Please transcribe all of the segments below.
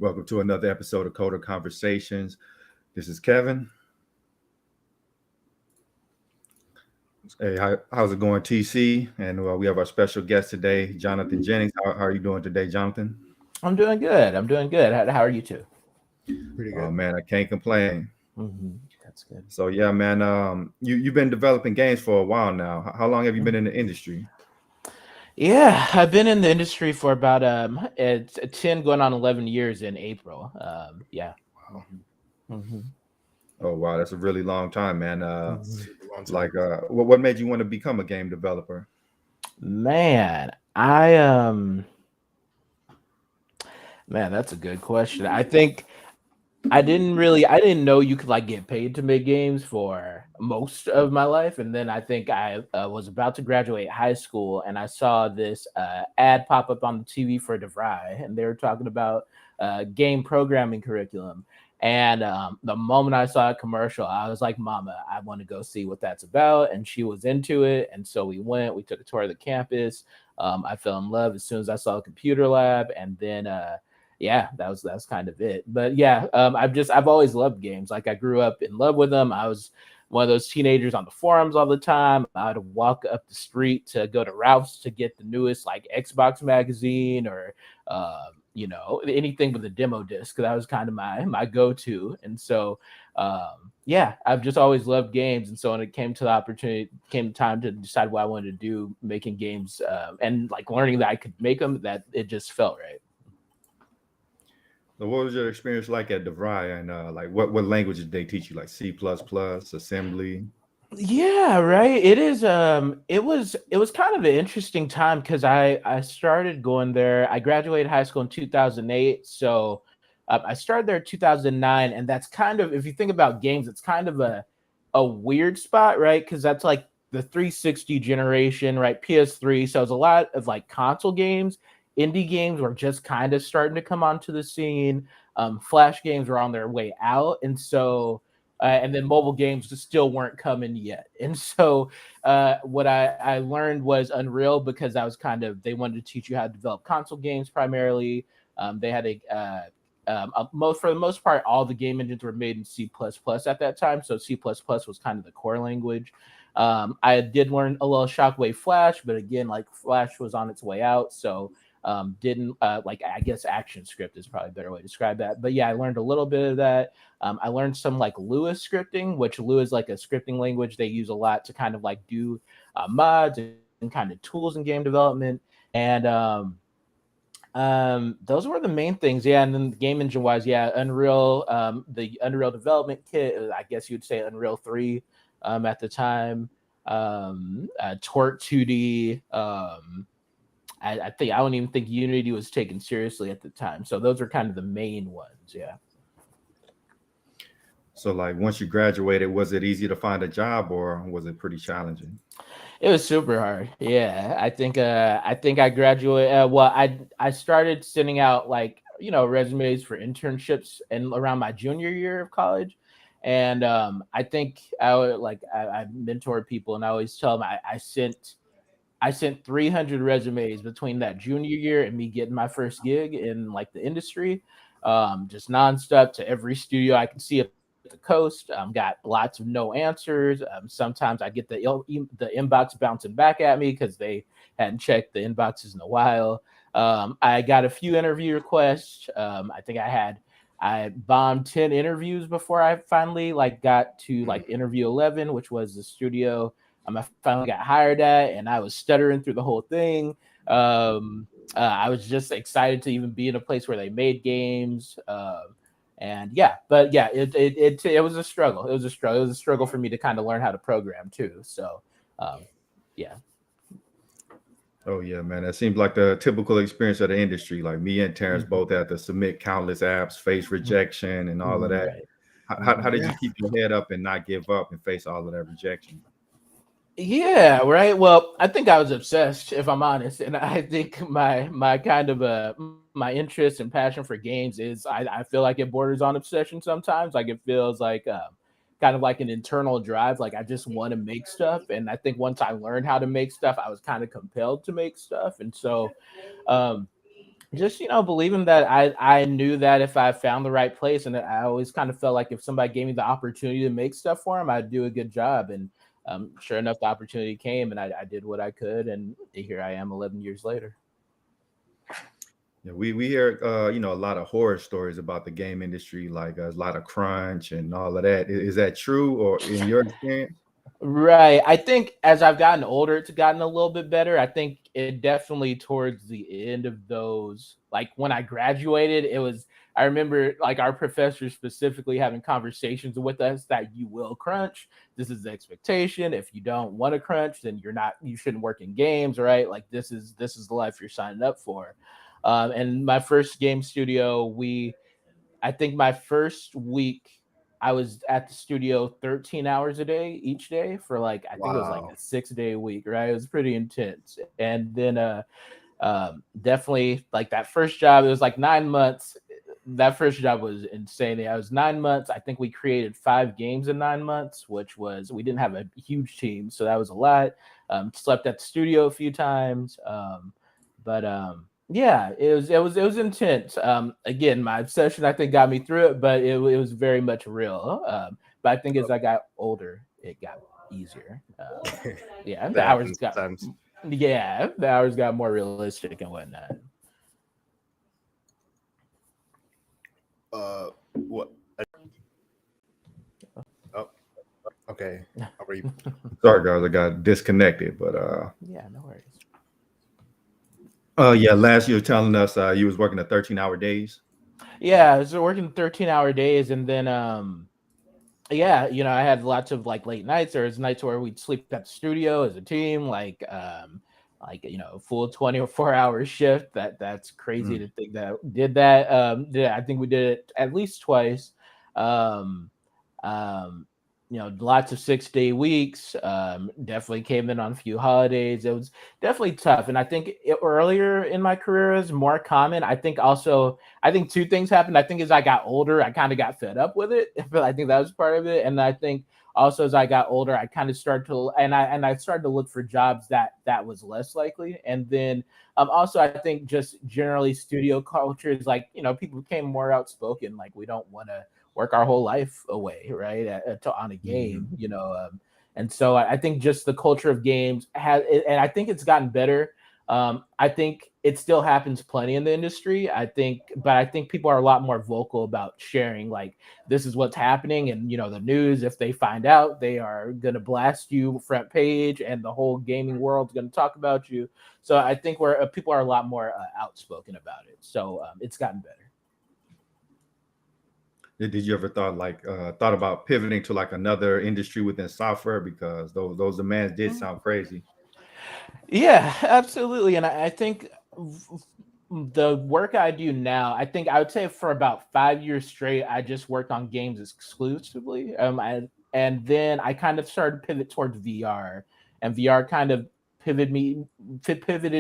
Welcome to another episode of Coder Conversations. This is Kevin. Hey, how's it going, TC? And we have our special guest today, Jonathan Jennings. How are you doing today, Jonathan? I'm doing good. I'm doing good. How are you two? Pretty Oh good. man, I can't complain. That's good. So yeah, man, you've been developing games for a while now. How long have you been in the industry? Yeah, I've been in the industry for about it's 10 going on 11 years in April. Yeah. Wow. hmm Oh wow, that's a really long time, man. hmm Super long time. Like, what made you want to become a game developer? Man, I man, that's a good question. I think I didn't know you could like get paid to make games for most of my life, and then I think I was about to graduate high school, and I saw this ad pop up on the TV for DeVry, and they were talking about game programming curriculum. And the moment I saw a commercial, I was like, "Mama, I want to go see what that's about." And she was into it, and so we went. We took a tour of the campus. I fell in love as soon as I saw a computer lab, and then yeah, that's kind of it. But yeah, I've always loved games. Like I grew up in love with them. I was one of those teenagers on the forums all the time. I'd walk up the street to go to Ralph's to get the newest like Xbox magazine or anything with a demo disc. That was kind of my go-to. And so yeah, I've just always loved games. And so when it came to the opportunity, came time to decide what I wanted to do, making games and like learning that I could make them, that it just felt right. So what was your experience like at DeVry, and like what languages did they teach you, like C++, assembly? Yeah, right. It was kind of an interesting time because I started going there. I graduated high school in 2008, so I started there in 2009, and that's kind of, if you think about games, it's kind of a weird spot, right? Because that's like the 360 generation, right? PS3. So it's a lot of like console games. Indie games were just kind of starting to come onto the scene. Flash games were on their way out, and then mobile games just still weren't coming yet. And so what I learned was Unreal, because I was kind of, they wanted to teach you how to develop console games primarily. They had most, for the most part, all the game engines were made in C++ at that time. So C++ was kind of the core language. I did learn a little Shockwave Flash, but again, like Flash was on its way out. So didn't like, I guess action script is probably a better way to describe that. But yeah, I learned a little bit of that. I learned some like Lua scripting, which Lua is like a scripting language they use a lot to kind of like do mods and kind of tools in game development. And those were the main things. Yeah. And then game engine wise, yeah, Unreal, the Unreal development kit, I guess you'd say Unreal 3 at the time. Tort 2D. I don't even think Unity was taken seriously at the time. So those are kind of the main ones. Yeah. So like once you graduated, was it easy to find a job or was it pretty challenging? It was super hard. Yeah, I think I graduated. Well, I started sending out like resumes for internships and around my junior year of college, and I think I would like I mentored people, and I always tell them I sent 300 resumes between that junior year and me getting my first gig in like the industry, just nonstop to every studio I can see at the coast. Got lots of no answers. Sometimes I get the inbox bouncing back at me because they hadn't checked the inboxes in a while. I got a few interview requests. I think I bombed 10 interviews before I finally like got to like interview 11, which was the studio I finally got hired at, and I was stuttering through the whole thing. I was just excited to even be in a place where they made games. And yeah, but yeah, it was a struggle. It was a struggle. It was a struggle for me to kind of learn how to program too. So, um, yeah. Oh yeah, man. That seems like the typical experience of the industry. Like me and Terrence Mhm, both had to submit countless apps, face mhm, rejection, and all of that. right. How Mhm. did Yeah. you keep your head up and not give up and face all of that rejection? Yeah, right. Well, I think I was obsessed, if I'm honest, and I think my kind of my interest and passion for games is I feel like it borders on obsession sometimes. Like it feels like kind of like an internal drive. Like I just want to make stuff, and I think once I learned how to make stuff, I was kind of compelled to make stuff, and so um, Just believing that I knew that if I found the right place, and I always kind of felt like if somebody gave me the opportunity to make stuff for them, I'd do a good job. And sure enough, the opportunity came, and I did what I could, and here I am 11 years later. Yeah, we hear a lot of horror stories about the game industry, like a lot of crunch and all of that. Is that true, or in your experience? Right. I think as I've gotten older, it's gotten a little bit better. I think it definitely towards the end of those, like when I graduated, I remember like our professors specifically having conversations with us that you will crunch. This is the expectation. If you don't want to crunch, then you shouldn't work in games, right? Like this is the life you're signing up for. And my first game studio, I think my first week I was at the studio 13 hours a day each day for like I think it was like Wow. a 6 day week, right? It was pretty intense. And then definitely like that first job, it was like 9 months. That first job was insane. I was 9 months. I think we created 5 games in 9 months, which was we didn't have a huge team, so that was a lot. Slept at the studio a few times. But yeah, it was intense. Again, my obsession I think got me through it, but it was very much real. But I think as I got older, it got easier. Yeah, That the hours happens got sometimes. yeah, the hours got more realistic and whatnot. What? Oh, okay. Are you? Sorry, guys, I got disconnected, but Yeah, no worries. yeah, last year telling us you was working a 13-hour days. Yeah, I was working 13-hour days, and then yeah, I had lots of like late nights. There was nights where we'd sleep at the studio as a team, like full 24-hour shift. That's crazy Mm. to think that we did that. Yeah, I think we did it at least twice. Um, um, lots of 6-day weeks. Definitely came in on a few holidays. It was definitely tough, and I think earlier in my career is more common. I think two things happened. I think as I got older, I kind of got fed up with it. But I think that was part of it. And I think also as I got older, I kind of started to and I started to look for jobs that was less likely. And then also I think just generally studio culture is like people became more outspoken. Like we don't want to work our whole life away, right, on a game. Hmm. And so I think just the culture of games and I think it's gotten better. I think it still happens plenty in the industry. But I think people are a lot more vocal about sharing, like this is what's happening, and the news. If they find out, they are gonna blast you front page, and the whole gaming world's gonna talk about you. So I think where people are a lot more outspoken about it. So it's gotten better. Did you ever thought about pivoting to like another industry within software, because those demands did sound crazy. Yeah, absolutely. And I think the work I do now, I think I would say for about 5 years straight, I just worked on games exclusively. And then I kind of started to pivot towards VR, and VR kind of pivoted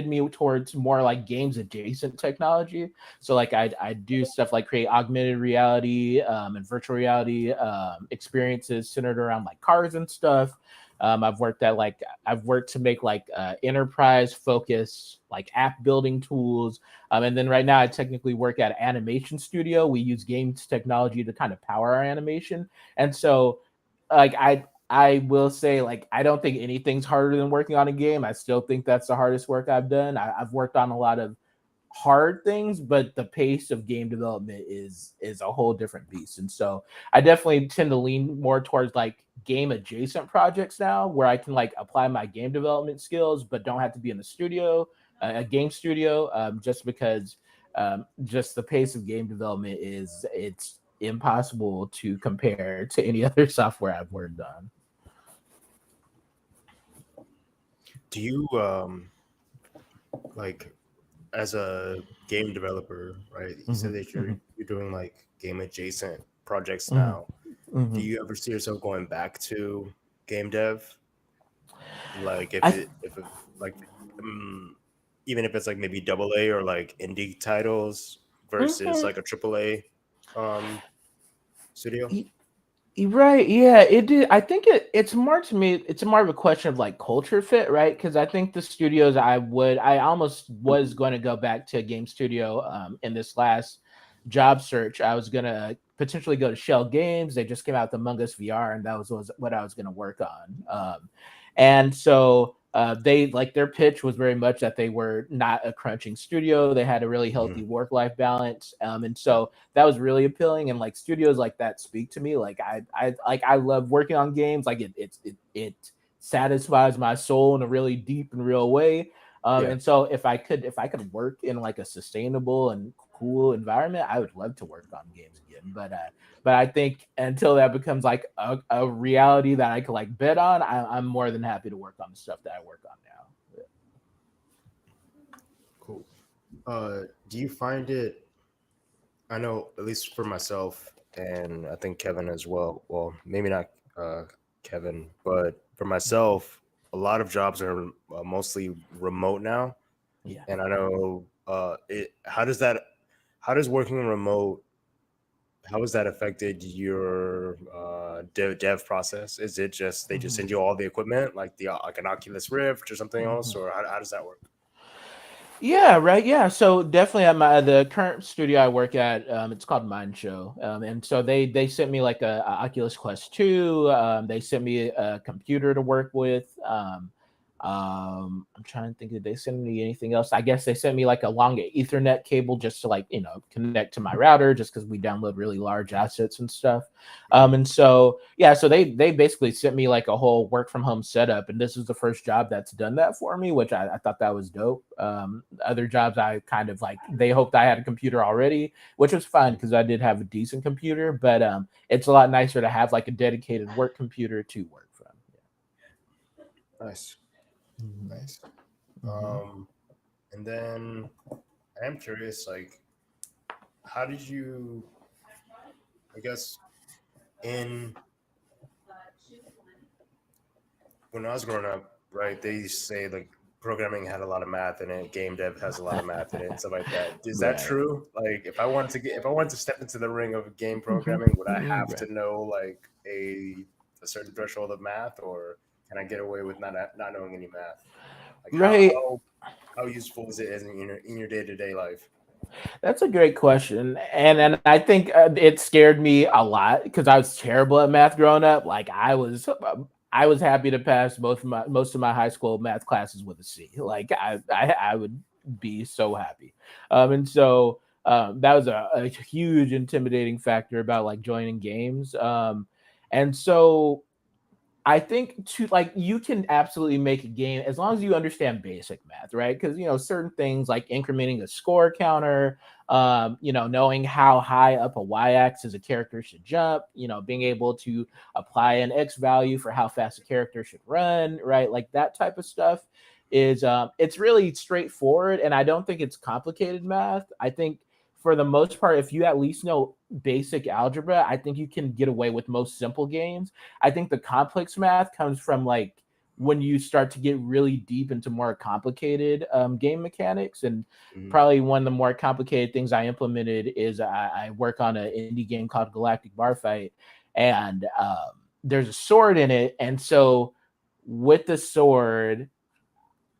me towards more like games adjacent technology. So like I do stuff like create augmented reality and virtual reality experiences centered around like cars and stuff. I've worked to make like enterprise focus like app building tools. And then right now I technically work at an animation studio. We use games technology to kind of power our animation. And so like I will say, like, I don't think anything's harder than working on a game. I still think that's the hardest work I've done. I've worked on a lot of hard things, but the pace of game development is a whole different beast. And so I definitely tend to lean more towards like game adjacent projects now, where I can like apply my game development skills, but don't have to be in the studio, a game studio, just because just the pace of game development it's impossible to compare to any other software I've worked on. Do you like as a game developer, right? You said Mhm, that mhm, you're doing like game adjacent projects mhm, now. Do mhm. you ever see yourself going back to game dev? Like I th- if it, like um, even if it's like maybe double A or like indie titles versus mhm. like a triple A um studio? Right, yeah, it did. I think it's more to me, it's more of a question of like culture fit, right? Because I think the studios I almost was going to go back to a game studio in this last job search. I was gonna potentially go to Shell Games. They just came out with Among Us VR, and that was what I was gonna work on. And so they like their pitch was very much that they were not a crunching studio. They had a really healthy Mhm. work-life balance. And so that was really appealing. And like studios like that speak to me. Like I love working on games. Like it satisfies my soul in a really deep and real way. Yeah. And so if I could work in like a sustainable and cool environment, I would love to work on games again. But I think until that becomes like a reality that I could like bet on, I'm more than happy to work on the stuff that I work on now. Cool. Do you find it? I know, at least for myself, and I think Kevin as well. Well, maybe not Kevin, but for myself, a lot of jobs are mostly remote now, Yeah. and I know it. How does working remote? How has that affected your dev process? Is it just they just Mhm. send you all the equipment, like the like an Oculus Rift or something else, Mhm. or how does that work? Yeah, right. Yeah, so definitely at my the current studio I work at, it's called Mind Show, and so they sent me like a Oculus Quest 2. They sent me a computer to work with. I'm trying to think, did they send me anything else? I guess they sent me like a long Ethernet cable just to like connect to my router, just because we download really large assets and stuff. Mhm. And so yeah, so they basically sent me like a whole work from home setup, and this is the first job that's done that for me, which I thought that was dope. Other jobs I kind of like they hoped I had a computer already, which was fine because I did have a decent computer, but it's a lot nicer to have like a dedicated work computer to work from. Nice, Yeah. nice. Hmm. And then I am curious, like, how did you, I guess, in when I was growing up, right? They used to say like programming had a lot of math in it, game dev has a lot of math in it, and stuff like that. Is that Right. true? Like, if I wanted to step into the ring of game Hmm. programming, would I have Right. to know like a certain threshold of math, or can I get away with not knowing any math? Like, Right. how useful is it as in your day to day life? That's a great question, and I think it scared me a lot because I was terrible at math growing up. Like I was happy to pass most of my high school math classes with a C. Like I would be so happy, and so that was a huge intimidating factor about like joining games. And so I think to like you can absolutely make a game as long as you understand basic math, right? Because certain things like incrementing a score counter, knowing how high up a y-axis a character should jump, being able to apply an x value for how fast a character should run, right? Like that type of stuff is it's really straightforward, and I don't think it's complicated math. I think for the most part, if you at least know basic algebra, I think you can get away with most simple games. I think the complex math comes from like when you start to get really deep into more complicated game mechanics. And Mhm. probably one of the more complicated things I implemented is I work on an indie game called Galactic Bar Fight, and there's a sword in it. And so with the sword,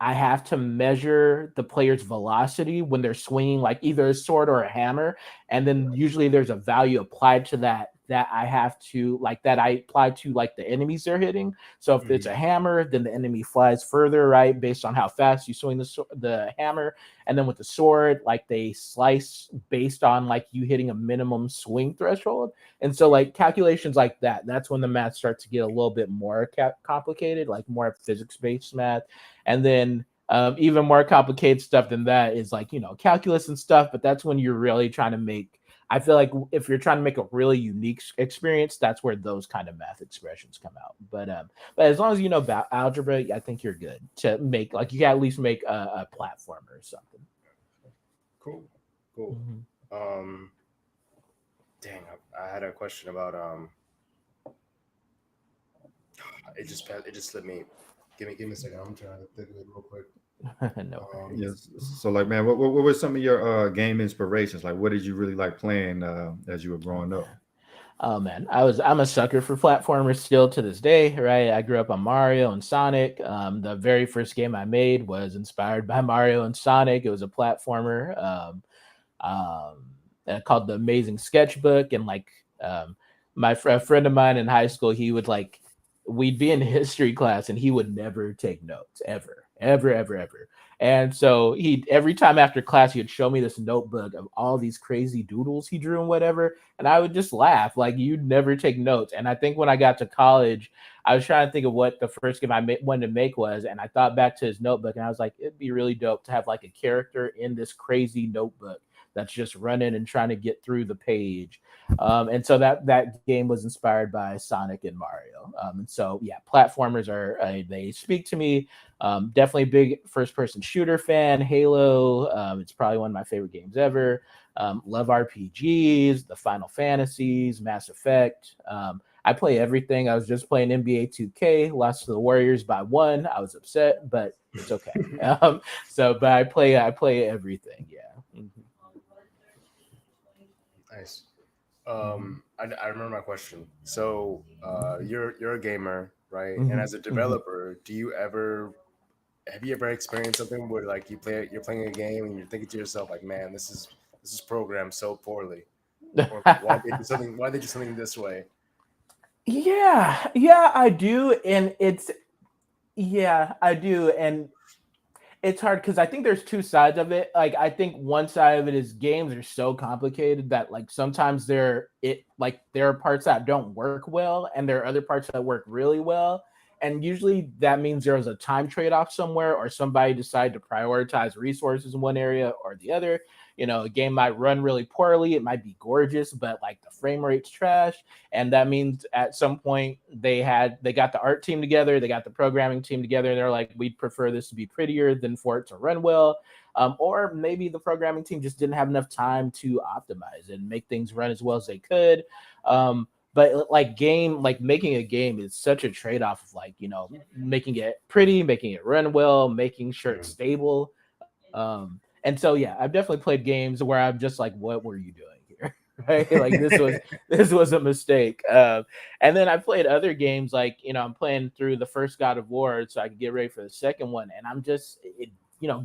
I have to measure the player's velocity when they're swinging like either a sword or a hammer, and then usually there's a value applied to that I have to like that I apply to like the enemies they're hitting. So if it's Mhm. a hammer, then the enemy flies further, right, based on how fast you swing the hammer. And then with the sword, like they slice based on like you hitting a minimum swing threshold. And so like calculations like that, that's when the math starts to get a little bit more complicated, like more physics based math. And then even more complicated stuff than that is like calculus and stuff. But that's when you're really trying to make. I feel like if you're trying to make a really unique experience, that's where those kind of math expressions come out. But as long as you know about algebra, I think you're good to make like you can at least make a platformer or something. Cool, cool. Mhm. Um, dang, I had a question about it just slipped me. Give me a second. I'm trying to think of it real quick. No Um, worries. Yes. So like, man, what were some of your game inspirations? Like, what did you really like playing as you were Oh growing up? man. Oh man, I'm a sucker for platformers still to this day, right? I grew up on Mario and Sonic. The very first game I made was inspired by Mario and Sonic. It was a platformer. Um, called The Amazing Sketchbook. And like a friend of mine in high school, he would like, we'd be in history class and he would never take notes ever, ever, ever, ever. And so he every time after class he would show me this notebook of all these crazy doodles he drew and whatever, and I would just laugh like you'd never take notes. And I think when I got to college, I was trying to think of what the first game wanted to make was, and I thought back to his notebook, and I was like, it'd be really dope to have like a character in this crazy notebook that's just running and trying to get through the page. And so that game was inspired by Sonic and Mario. And so yeah, platformers are they speak to me. Definitely a big first person shooter fan. Halo, it's probably one of my favorite games ever. Love RPGs, the Final Fantasies, Mass Effect. I play everything. I was just playing NBA 2K, lost to the Warriors by 1. I was upset, but it's okay. But I play everything. Yeah. Mm-hmm. Nice. I remember my question. So, you're a gamer, right? And as a developer, have you ever experienced something where like you're playing a game and you're thinking to yourself like, man, this is programmed so poorly, or why they do something this way? Yeah, I do, and I do, and it's hard because I think there's two sides of it. Like I think one side of it is games are so complicated that like sometimes there are parts that don't work well and there are other parts that work really well. And usually that means there's a time trade-off somewhere or somebody decided to prioritize resources in one area or the other. A game might run really poorly, it might be gorgeous, but like the frame rate's trash. And that means at some point they got the art team together, they got the programming team together, and they're like, we'd prefer this to be prettier than for it to run well. Or maybe the programming team just didn't have enough time to optimize and make things run as well as they could. But like making a game is such a trade-off of like, making it pretty, making it run well, making sure it's stable. And so yeah, I've definitely played games where I'm just like, what were you doing here? Right? Like this was a mistake. And then I played other games like, I'm playing through the first God of War so I can get ready for the second one. And I'm just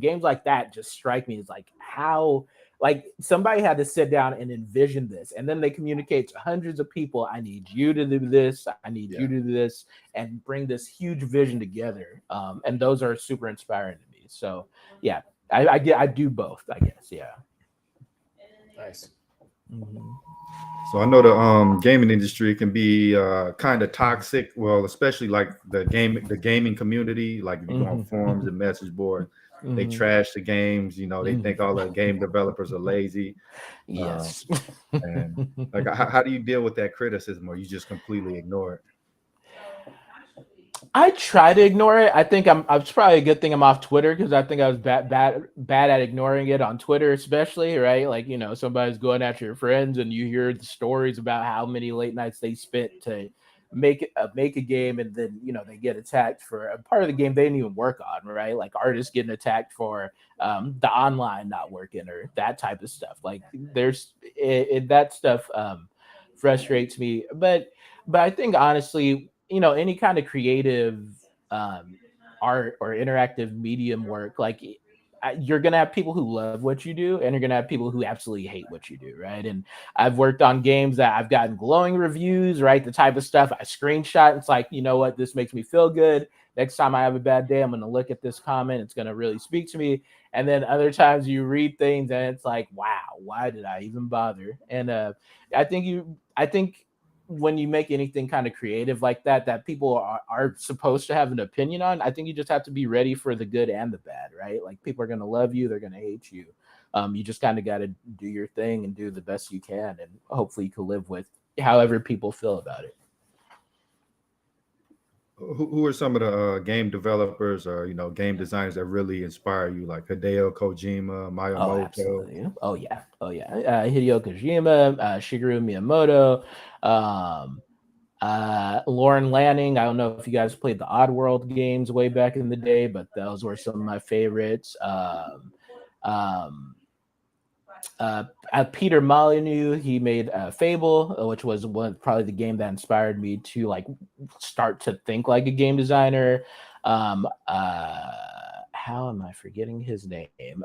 games like that just strike me as like how like somebody had to sit down and envision this, and then they communicate to hundreds of people. I need you to do this. I need you to do this, and bring this huge vision together. And those are super inspiring to me. So yeah, I do both, I guess. Yeah. Nice. Mm-hmm. So I know the gaming industry can be kind of toxic. Well, especially like the gaming community. Like if you go on forums and message board, they trash the games. They think all the game developers are lazy. Yes. And like, how do you deal with that criticism, or you just completely ignore it? I try to ignore it. I think it's probably a good thing I'm off Twitter because I think I was bad at ignoring it on Twitter, especially, right? Like, somebody's going after your friends and you hear the stories about how many late nights they spent to make a game, and then they get attacked for a part of the game they didn't even work on, right? Like artists getting attacked for the online not working or that type of stuff. Like that stuff frustrates me, but I think honestly, any kind of creative um, art or interactive medium work, like you're gonna have people who love what you do, and you're gonna have people who absolutely hate what you do, right? And I've worked on games that I've gotten glowing reviews, right? The type of stuff I screenshot. It's like, you know what, this makes me feel good. Next time I have a bad day, I'm gonna look at this comment. It's gonna really speak to me. And then other times you read things and it's like, wow, why did I even bother? And I think when you make anything kind of creative like that people are supposed to have an opinion on, I think you just have to be ready for the good and the bad, right? Like people are going to love you, they're going to hate you. You just kind of got to do your thing and do the best you can, and hopefully you can live with however people feel about it. Who are some of the game developers or game designers that really inspire you, like Hideo Kojima, Oh, Miyamoto? absolutely. Oh yeah. Hideo Kojima, Shigeru Miyamoto, um, Lauren Lanning. I don't know if you guys played the Oddworld games way back in the day, but those were some of my favorites. Um, Peter Molyneux, he made Fable, which was probably the game that inspired me to like start to think like a game designer. How am I forgetting his name?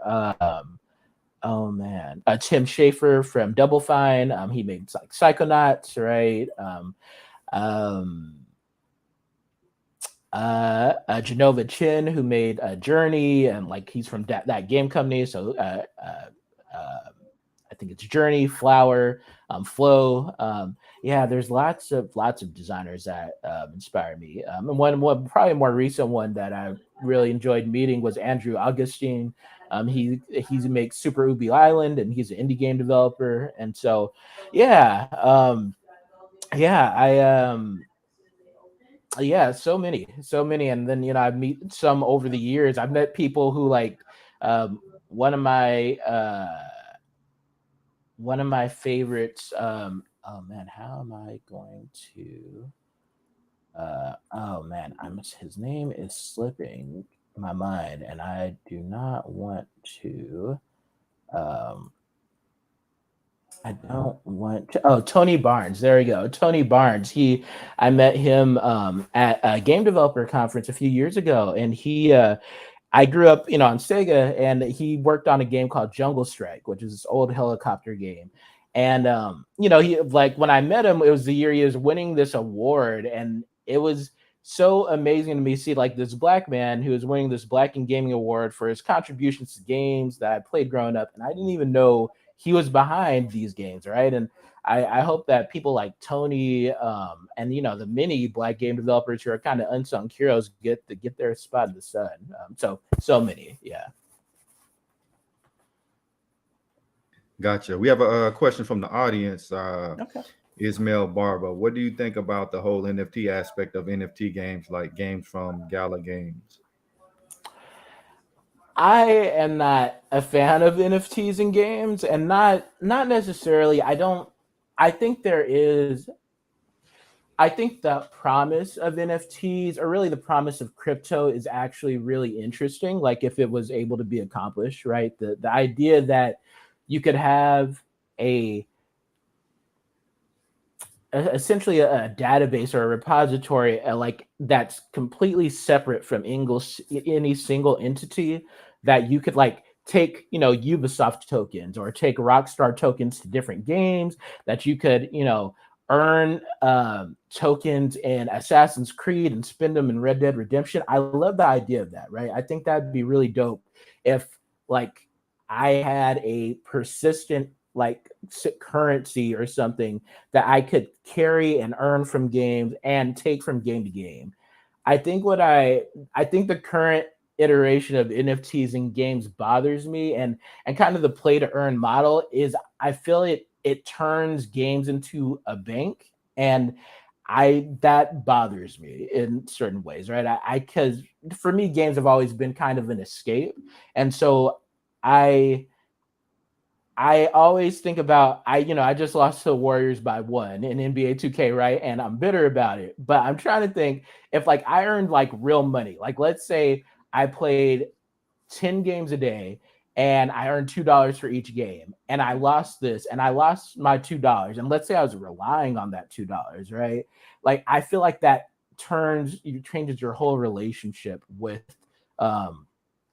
Oh man, Tim Schafer from Double Fine. He made like Psychonauts, right? Um, Genova Chin, who made Journey, and like he's from that game company. So I think it's Journey, Flower, Flow. Yeah, there's lots of designers that inspire me. And one probably more recent one that I really enjoyed meeting was Andrew Augustine. He makes Super Ubi Island, and he's an indie game developer. And so, yeah, yeah, yeah, so many, and then I meet some over the years. I've met people who like um, one of my favorites. Oh man, how am I going to? Oh man, his name is slipping my mind, and I do not want to. Um, I don't want to. Oh, Tony Barnes. There we go. Tony Barnes. I met him at a game developer conference a few years ago, and I grew up, on Sega, and he worked on a game called Jungle Strike, which is this old helicopter game. And he like when I met him, it was the year he was winning this award, and it was so amazing to me see like this black man who was winning this Black in Gaming Award for his contributions to games that I played growing up, and I didn't even know he was behind these games, right? And I hope that people like Tony and the many black game developers who are kind of unsung heroes get their spot in the sun. So many, yeah. Gotcha. We have a question from the audience. Okay. Ismail Barba, what do you think about the whole NFT aspect of NFT games, like games from Gala Games? I am not a fan of NFTs in games, and not necessarily. I think there is. I think the promise of NFTs, or really the promise of crypto, is actually really interesting. Like if it was able to be accomplished, right? The idea that you could have a essentially a database or a repository like that's completely separate from any single entity, that you could like take Ubisoft tokens or take Rockstar tokens to different games, that you could earn tokens in Assassin's Creed and spend them in Red Dead Redemption. I love the idea of that, right? I think that'd be really dope if like I had a persistent like currency or something that I could carry and earn from games and take from game to game. I think the current iteration of NFTs in games bothers me, and kind of the play to earn model is I feel it turns games into a bank, and that bothers me in certain ways, right? I because for me games have always been kind of an escape, and so I always think about I just lost to the Warriors by 1 in NBA 2K, right? And I'm bitter about it. But I'm trying to think if like I earned like real money. Like let's say I played 10 games a day and I earned $2 for each game, and I lost this and I lost my $2. And let's say I was relying on that $2, right? Like I feel like that changes your whole relationship with um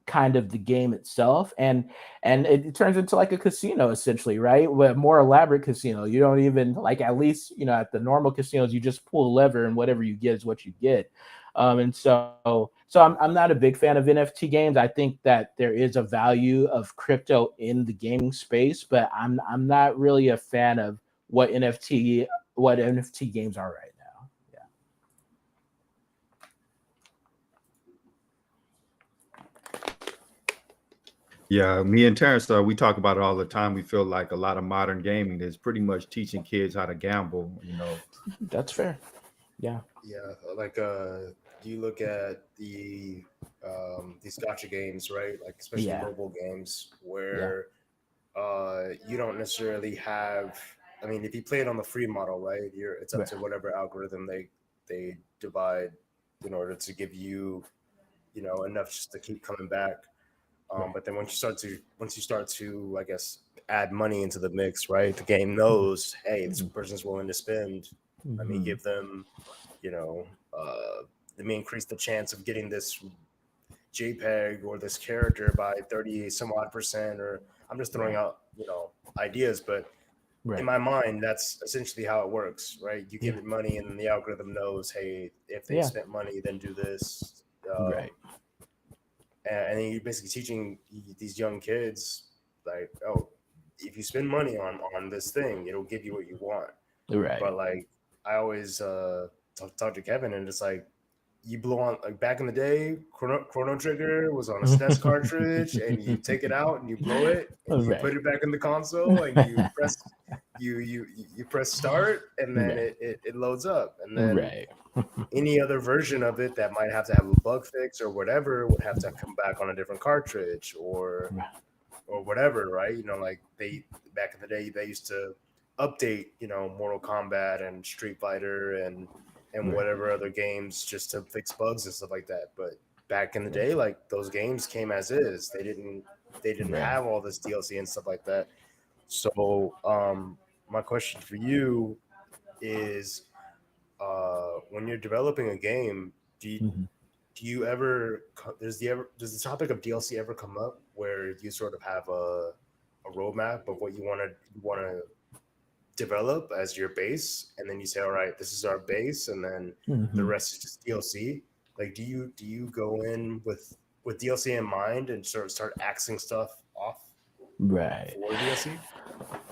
kind of the game itself, and it turns into like a casino essentially, right? With a more elaborate casino, you don't even like, at least at the normal casinos you just pull a lever and whatever you get is what you get. And so I'm not a big fan of NFT games. I think that there is a value of crypto in the gaming space, but I'm not really a fan of what NFT games are right now. Yeah. Yeah, me and Terrence, we talk about it all the time. We feel like a lot of modern gaming is pretty much teaching kids how to gamble. That's fair. Yeah. Yeah, like you look at these gotcha games, right? Like especially Yeah. mobile games Yeah. where you don't necessarily have. I mean, if you play it on the free model, right? It's up Right. to whatever algorithm they divide in order to give you enough just to keep coming back. Right. But then once you start to, I guess, add money into the mix, right? The game knows, hey, this person's willing to spend. Let me give them, let me increase the chance of getting this JPEG or this character by 30 some odd percent, or I'm just throwing out, ideas, but in my mind, that's essentially how it works, right? You give it money, and then the algorithm knows, hey, if they spent money, then do this. Right. And then you're basically teaching these young kids, like, oh, if you spend money on this thing, it'll give you what you want. Right. But like, I always talk to Kevin, and it's like, you blow on, like back in the day, Chrono Trigger was on a SNES cartridge, and you take it out and you blow it, and you put it back in the console, and you press you press start, and then it loads up, and then any other version of it that might have to have a bug fix or whatever would have to come back on a different cartridge or whatever, right? Like they back in the day, they used to update, Mortal Kombat and Street Fighter and whatever other games just to fix bugs and stuff like that. But back in the day, like those games came as is. They didn't have all this DLC and stuff like that. So my question for you is, when you're developing a game, do you ever does the topic of DLC ever come up where you sort of have a roadmap of what you want to develop as your base, and then you say, all right, this is our base, and then the rest is just DLC? Like, do you go in with DLC in mind and sort of start axing stuff off for DLC?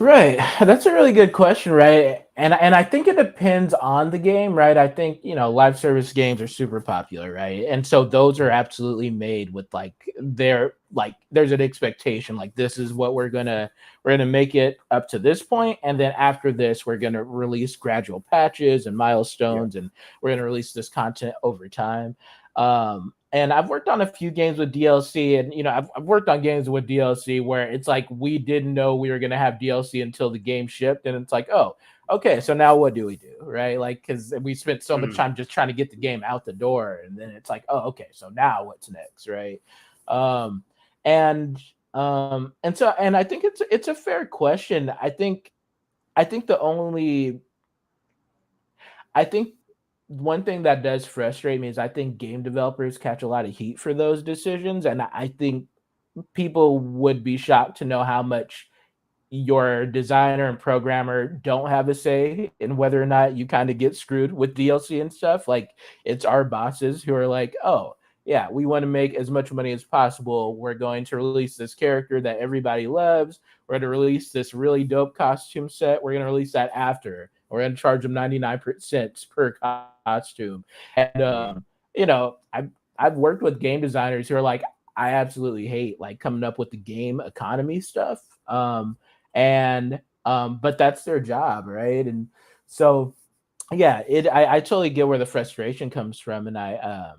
Right. That's a really good question, right? And I think it depends on the game, right? I think, live service games are super popular, right? And so those are absolutely made with there's an expectation, like this is what we're gonna make it up to this point, and then after this we're gonna release gradual patches and milestones, and we're gonna release this content over time. And I've worked on a few games with DLC, and I've worked on games with DLC where it's like we didn't know we were gonna have DLC until the game shipped, and it's like, oh, okay, so now what do we do, right? Like, because we spent so much time just trying to get the game out the door, and then it's like, oh, okay, so now what's next, right? And I think it's a fair question. I think one thing that does frustrate me is I think game developers catch a lot of heat for those decisions, and I think people would be shocked to know how much your designer and programmer don't have a say in whether or not you kind of get screwed with DLC and stuff. Like, it's our bosses who are like, oh, yeah, we want to make as much money as possible. We're going to release this character that everybody loves. We're going to release this really dope costume set. We're going to release that after. We're going to charge them 99% per costume. And, I've worked with game designers who are like, I absolutely hate like coming up with the game economy stuff. But that's their job, right? And so, yeah, I totally get where the frustration comes from, and I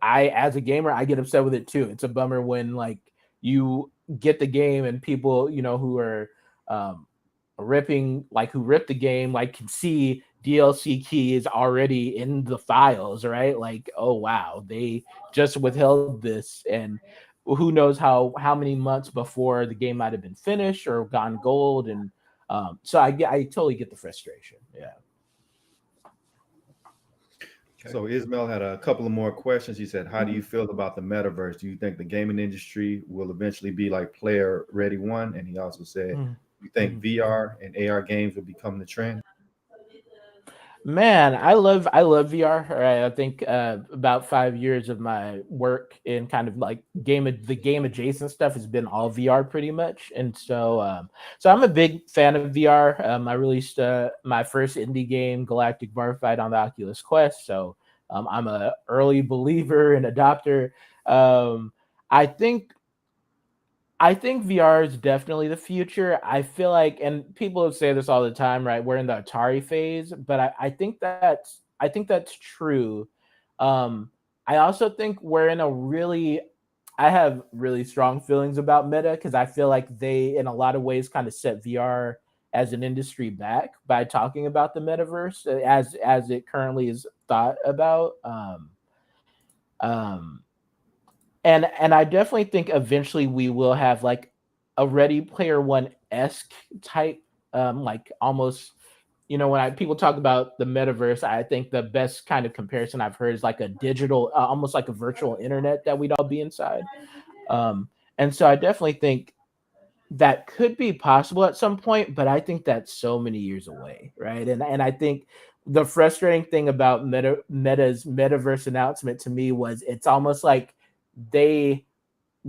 as a gamer, I get upset with it too. It's a bummer when like you get the game and people, who are who rip the game, like can see DLC keys already in the files, right? Like, oh wow, they just withheld this, and who knows how many months before the game might have been finished or gone gold, and so I totally get the frustration. Yeah. So Ismail had a couple of more questions. He said, how do you feel about the metaverse? Do you think the gaming industry will eventually be like Player Ready One? And he also said, you think VR and AR games will become the trend? Man, I love VR. Right? I think about 5 years of my work in kind of like the game adjacent stuff has been all VR pretty much, and so I'm a big fan of VR. I released my first indie game, Galactic Bar Fight, on the Oculus Quest, so I'm a early believer and adopter. Um, I think VR is definitely the future. I feel like, and people say this all the time, right? We're in the Atari phase, but I think that's true. I also think we're in I have really strong feelings about Meta because I feel like they, in a lot of ways, kind of set VR as an industry back by talking about the metaverse as it currently is thought about. Um, and I definitely think eventually we will have like a Ready Player One-esque type, like almost, when people talk about the metaverse, I think the best kind of comparison I've heard is like a digital, almost like a virtual internet that we'd all be inside. Um, and so I definitely think that could be possible at some point, but I think that's so many years away, right? And I think the frustrating thing about Meta's metaverse announcement to me was it's almost like they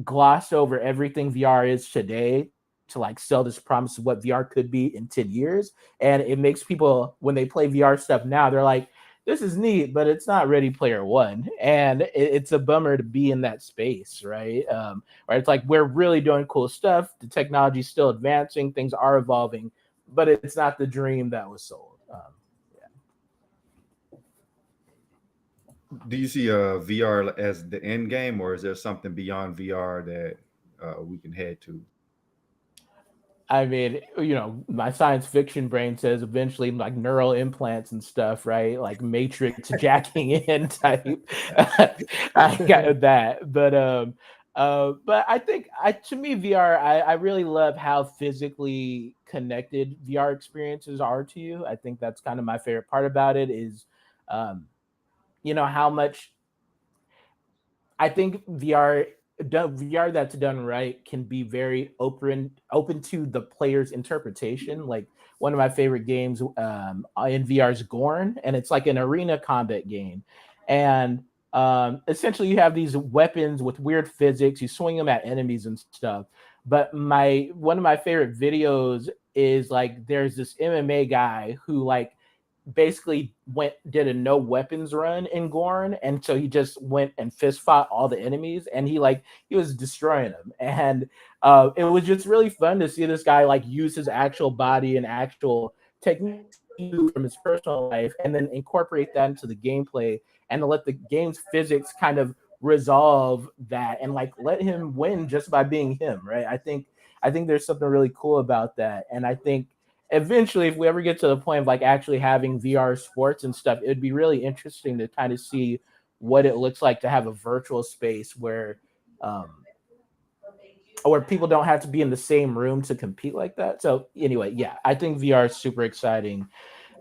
glossed over everything VR is today to like sell this promise of what VR could be in 10 years. And it makes people, when they play VR stuff now, they're like, this is neat, but it's not Ready Player One. And it's a bummer to be in that space, right? Right. It's like we're really doing cool stuff. The technology's still advancing, things are evolving, but it's not the dream that was sold. Do you see VR as the end game, or is there something beyond VR that we can head to? I mean, my science fiction brain says eventually like neural implants and stuff, right? Like Matrix jacking in type. I got that. But I think to me, VR, I really love how physically connected VR experiences are to you. I think that's kind of my favorite part about it is how much I think VR that's done right can be very open to the player's interpretation. Like one of my favorite games in VR is Gorn, and it's like an arena combat game. And essentially, you have these weapons with weird physics. You swing them at enemies and stuff. But my one of my favorite videos is like there's this MMA guy who like basically did a no weapons run in Gorn, and so he just went and fist fought all the enemies, and he was destroying them, and it was just really fun to see this guy like use his actual body and actual technique from his personal life, and then incorporate that into the gameplay, and to let the game's physics kind of resolve that, and like let him win just by being him, right? I think there's something really cool about that, and I think eventually, if we ever get to the point of like actually having VR sports and stuff, it'd be really interesting to kind of see what it looks like to have a virtual space um, where people don't have to be in the same room to compete like that. So anyway, yeah, I think VR is super exciting.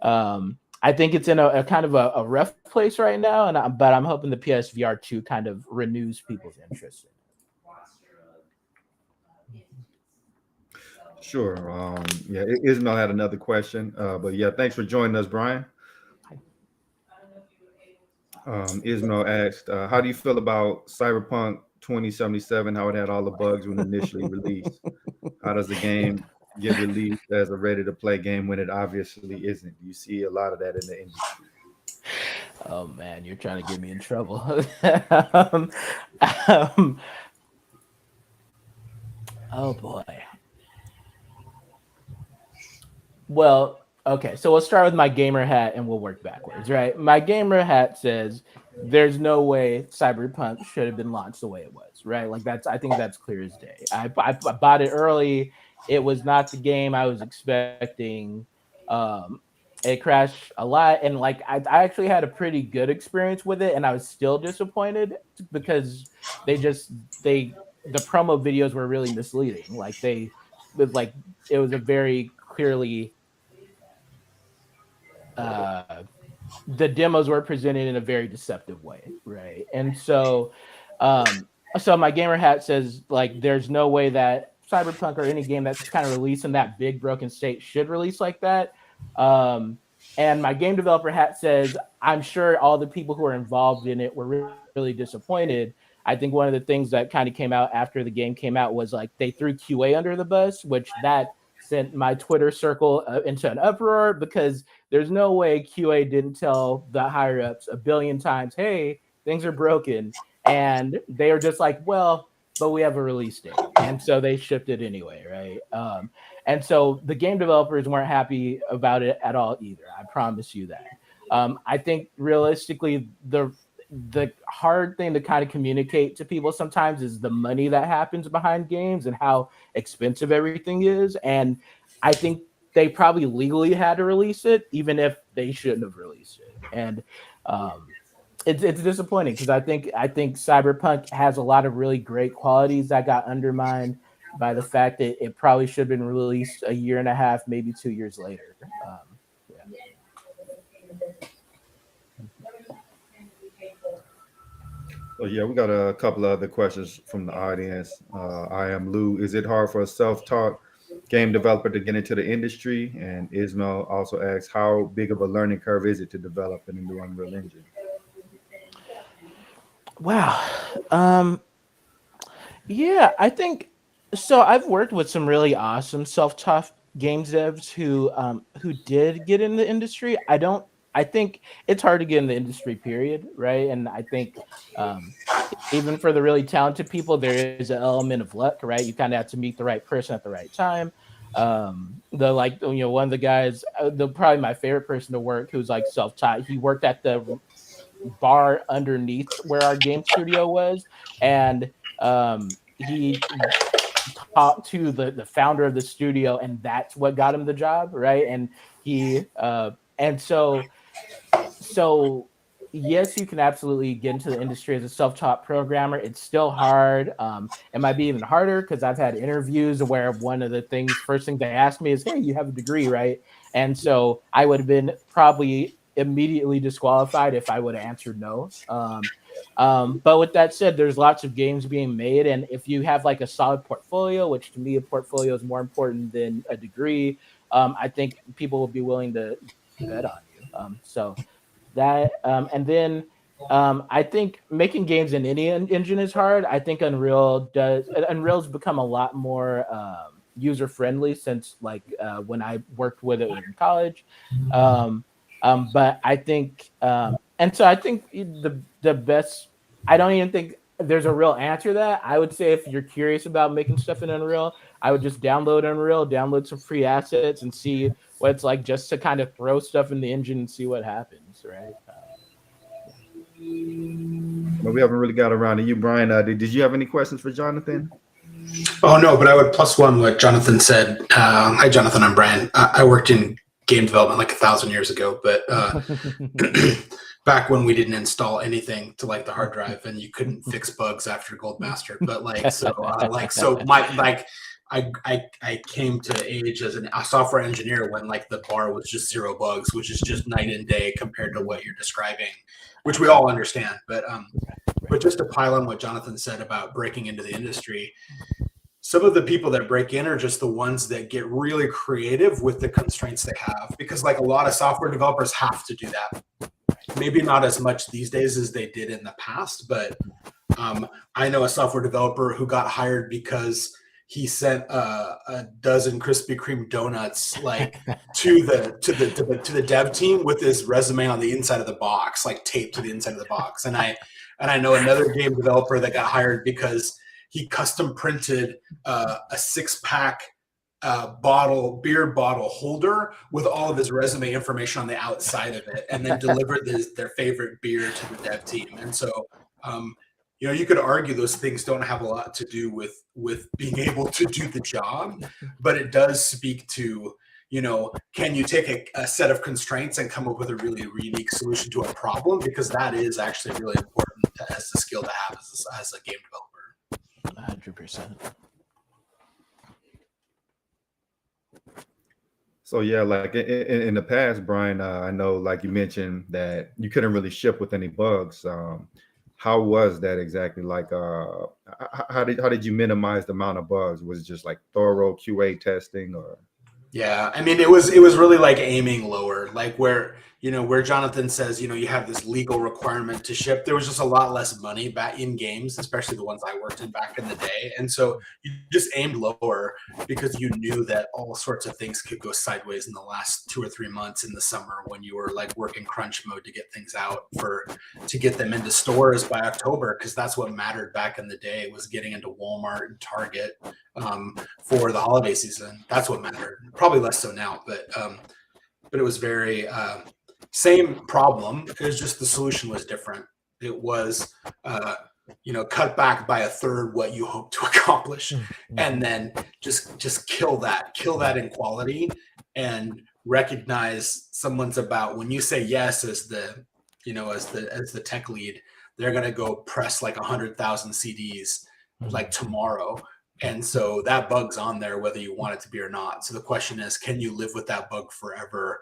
I think it's in a kind of a rough place right now, but I'm hoping the PSVR 2 kind of renews people's interest in it. Sure. Yeah, Ismail had another question, but yeah, thanks for joining us, Brian. Ismail asked, "How do you feel about Cyberpunk 2077? How it had all the bugs when initially released? How does the game get released as a ready-to-play game when it obviously isn't? Do you see a lot of that in the industry?" Oh man, you're trying to get me in trouble. um, um, oh boy. Well, okay, so we'll start with my gamer hat and we'll work backwards, right? My gamer hat says there's no way Cyberpunk should have been launched the way it was, right? Like I think that's clear as day. I bought it early. It was not the game I was expecting. Um, it crashed a lot, and like I actually had a pretty good experience with it, and I was still disappointed because they just they the promo videos were really misleading. Like it was a very clearly uh, the demos were presented in a very deceptive way, right? And so my gamer hat says like there's no way that Cyberpunk or any game that's kind of released in that big broken state should release like that. Um, and my game developer hat says I'm sure all the people who are involved in it were really disappointed. I think one of the things that kind of came out after the game came out was like they threw QA under the bus, which that sent my Twitter circle into an uproar because there's no way QA didn't tell the higher ups a billion times, hey, things are broken. And they are just like, well, but we have a release date. And so they shipped it anyway, right? And so the game developers weren't happy about it at all either. I promise you that. I think realistically, the hard thing to kind of communicate to people sometimes is the money that happens behind games and how expensive everything is. And I think they probably legally had to release it, even if they shouldn't have released it. And it's disappointing because I think Cyberpunk has a lot of really great qualities that got undermined by the fact that it probably should have been released a year and a half, maybe 2 years later. Yeah. So yeah, we got a couple of other questions from the audience. I am Lou. Is it hard for a self-taught game developer to get into the industry? And Ismail also asks, how big of a learning curve is it to develop in a new Unreal Engine? Wow. Yeah, I think so. I've worked with some really awesome self-taught games devs who did get in the industry. I think it's hard to get in the industry, period, right? And I think um even for the really talented people, there is an element of luck, right? You kind of have to meet the right person at the right time. The like one of the guys, the probably my favorite person to work who's like self-taught. He worked at the bar underneath where our game studio was, and he talked to the founder of the studio, and that's what got him the job, right? And he and so yes, you can absolutely get into the industry as a self-taught programmer. It's still hard. It might be even harder because I've had interviews where one of the first things they ask me is, hey, you have a degree, right? And so I would have been probably immediately disqualified if I would have answered no. But with that said, there's lots of games being made, and if you have like a solid portfolio, which to me a portfolio is more important than a degree, I think people will be willing to bet on you. So that and then I think making games in any engine is hard. I think Unreal's become a lot more user friendly since like when I worked with it in college. But I think and so I think the best, I don't even think there's a real answer to that. I would say if you're curious about making stuff in Unreal, I would just download Unreal, download some free assets, and see what it's like just to kind of throw stuff in the engine and see what happens, right? But we haven't really got around to you, Brian. Did you have any questions for Jonathan? Oh, no, but I would plus one what Jonathan said. Hi, Jonathan. I'm Brian. I worked in game development like 1,000 years ago, but back when we didn't install anything to like the hard drive and you couldn't fix bugs after Gold Master. But I came to age as a software engineer when like the bar was just 0 bugs, which is just night and day compared to what you're describing, which we all understand. But just to pile on what Jonathan said about breaking into the industry, some of the people that break in are just the ones that get really creative with the constraints they have, because like a lot of software developers have to do that. Maybe not as much these days as they did in the past, but I know a software developer who got hired because he sent a dozen Krispy Kreme donuts like to the dev team with his resume on the inside of the box, like taped to the inside of the box. And I know another game developer that got hired because he custom printed a 6-pack beer bottle holder with all of his resume information on the outside of it, and then delivered their favorite beer to the dev team. And so, you could argue those things don't have a lot to do with being able to do the job, but it does speak to, can you take a set of constraints and come up with a really unique solution to a problem? Because that is actually really important as a skill to have as a game developer. 100%. So yeah, like in the past, Brian, I know like you mentioned that you couldn't really ship with any bugs. How was that exactly? Like, how did you minimize the amount of bugs? Was it just like thorough QA testing, or? Yeah, I mean, it was really like aiming lower, like where Jonathan says, you have this legal requirement to ship. There was just a lot less money back in games, especially the ones I worked in back in the day. And so you just aimed lower because you knew that all sorts of things could go sideways in the last 2 or 3 months in the summer when you were like working crunch mode to get things out to get them into stores by October, because that's what mattered back in the day, was getting into Walmart and Target for the holiday season. That's what mattered. Probably less so now, but it was very same problem. It was just the solution was different. It was cut back by a third what you hope to accomplish, and then just kill that in quality, and recognize someone's about, when you say yes as the tech lead, they're gonna go press like 100,000 CDs like tomorrow. And so that bug's on there whether you want it to be or not. So the question is, can you live with that bug forever?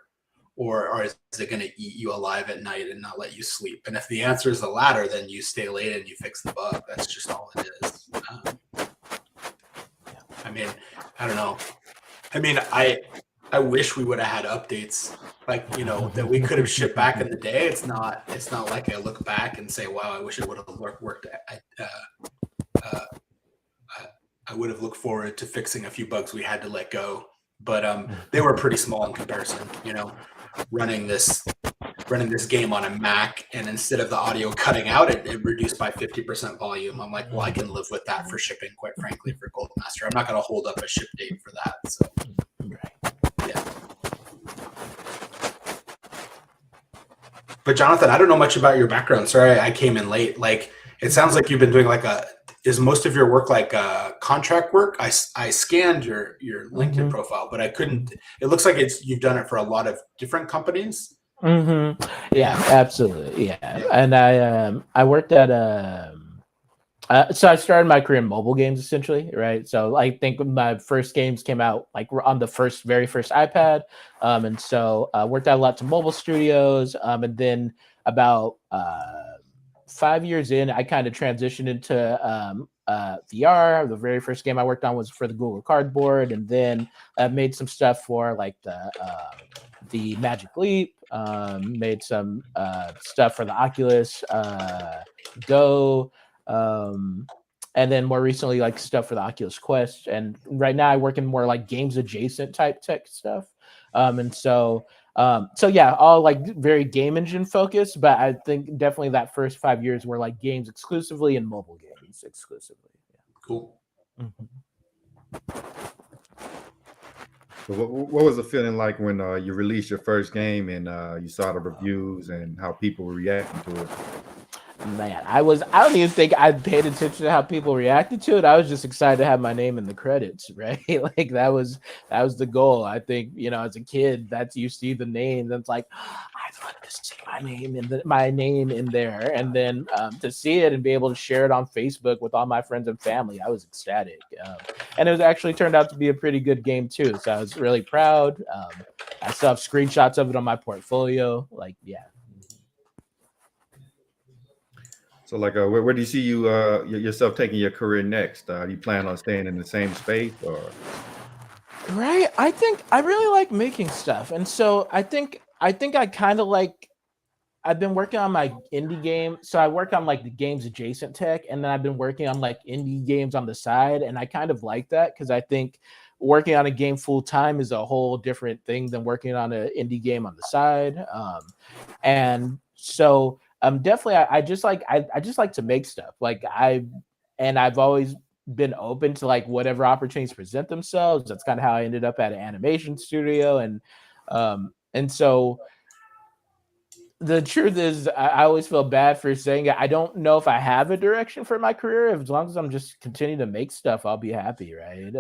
Or is it going to eat you alive at night and not let you sleep? And if the answer is the latter, then you stay late and you fix the bug. That's just all it is. I mean, I don't know. I mean, I wish we would have had updates like, that we could have shipped back in the day. It's not like I look back and say, wow, I wish it would have worked. I would have looked forward to fixing a few bugs we had to let go, but they were pretty small in comparison. Running this game on a Mac, and instead of the audio cutting out, it reduced by 50% volume. I'm like, well, I can live with that for shipping, quite frankly, for Goldmaster. I'm not going to hold up a ship date for that. So, yeah. But Jonathan, I don't know much about your background. Sorry, I came in late. Like, it sounds like you've been doing is most of your work like contract work? I scanned your LinkedIn profile, but I couldn't. It looks like you've done it for a lot of different companies. Yeah, absolutely. Yeah, and I worked at so I started my career in mobile games essentially, right? So I think my first games came out like on the very first iPad, and so I worked at lots of mobile studios, and then about 5 years in, I kind of transitioned into VR. The very first game I worked on was for the Google Cardboard, and then I made some stuff for like the Magic Leap. Made some stuff for the Oculus Go, and then more recently like stuff for the Oculus Quest. And right now I work in more like games adjacent type tech stuff. And so yeah, all like very game engine focused, but I think definitely that first 5 years were like games exclusively and mobile games exclusively. Yeah. Cool. So what was the feeling like when you released your first game and you saw the reviews and how people were reacting to it? Man, I don't even think I paid attention to how people reacted to it. I was just excited to have my name in the credits, right? Like that was the goal. I think, as a kid, that's you see the name, that's like, I'd like to see my name in there. And then to see it and be able to share it on Facebook with all my friends and family, I was ecstatic. And it was actually turned out to be a pretty good game too. So I was really proud. I still have screenshots of it on my portfolio. Like, yeah. So, like, where do you see yourself taking your career next? Do you plan on staying in the same space, or? Right. I think I really like making stuff, and so I think I kind of like. I've been working on my indie game, so I work on like the games adjacent tech, and then I've been working on like indie games on the side, and I kind of like that because I think working on a game full time is a whole different thing than working on an indie game on the side, and so. Definitely. I just like to make stuff. Like I've always been open to like whatever opportunities present themselves. That's kind of how I ended up at an animation studio, and so the truth is, I always feel bad for saying it. I don't know if I have a direction for my career. As long as I'm just continuing to make stuff, I'll be happy, right?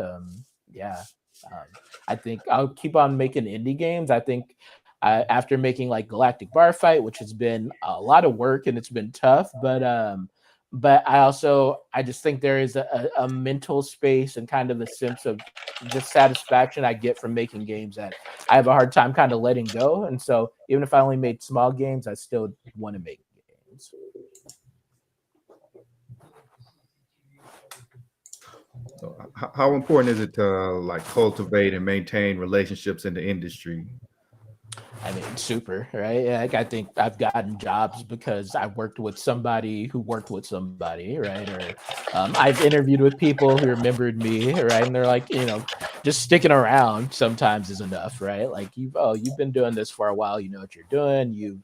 I think I'll keep on making indie games. I think. After making like Galactic Bar Fight, which has been a lot of work and it's been tough, but I just think there is a mental space and kind of a sense of the satisfaction I get from making games that I have a hard time kind of letting go. And so even if I only made small games, I still want to make games. So how important is it to like cultivate and maintain relationships in the industry? I mean, super, right? Like I think I've gotten jobs because I worked with somebody who worked with somebody, right? Or I've interviewed with people who remembered me, right? And they're like, just sticking around sometimes is enough, right? Like you've been doing this for a while, you know what you're doing. You've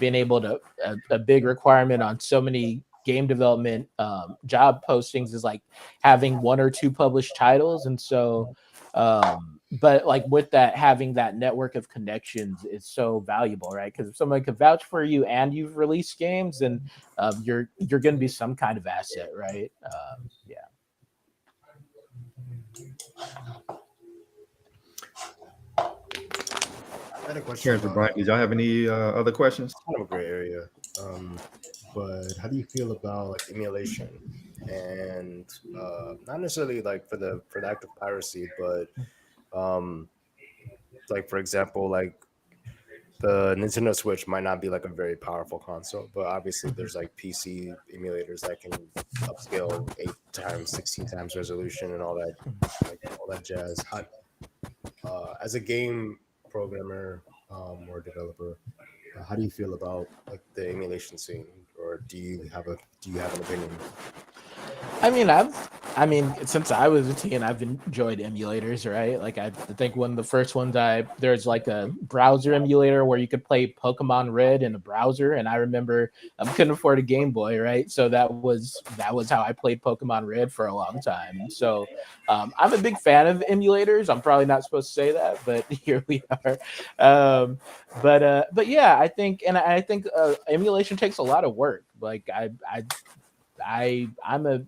been able to a big requirement on so many game development job postings is like having 1 or 2 published titles, and so. But like with that, having that network of connections is so valuable, right? Because if somebody could vouch for you and you've released games, then you're going to be some kind of asset, right? Yeah. I had a question. Brian, did y'all have any other questions? Kind of a gray area, but how do you feel about like emulation and not necessarily like for the act of piracy, but like for example, like the Nintendo Switch might not be like a very powerful console, but obviously there's like PC emulators that can upscale 8 times, 16 times resolution and all that, like all that jazz. As a game programmer or developer, how do you feel about like the emulation scene, or do you have an opinion? I mean, since I was a teen, I've enjoyed emulators, right? Like, I think one of the first ones there's like a browser emulator where you could play Pokemon Red in a browser, and I remember I couldn't afford a Game Boy, right? So that was how I played Pokemon Red for a long time. So I'm a big fan of emulators. I'm probably not supposed to say that, but here we are. But yeah, I think emulation takes a lot of work. Like I'm a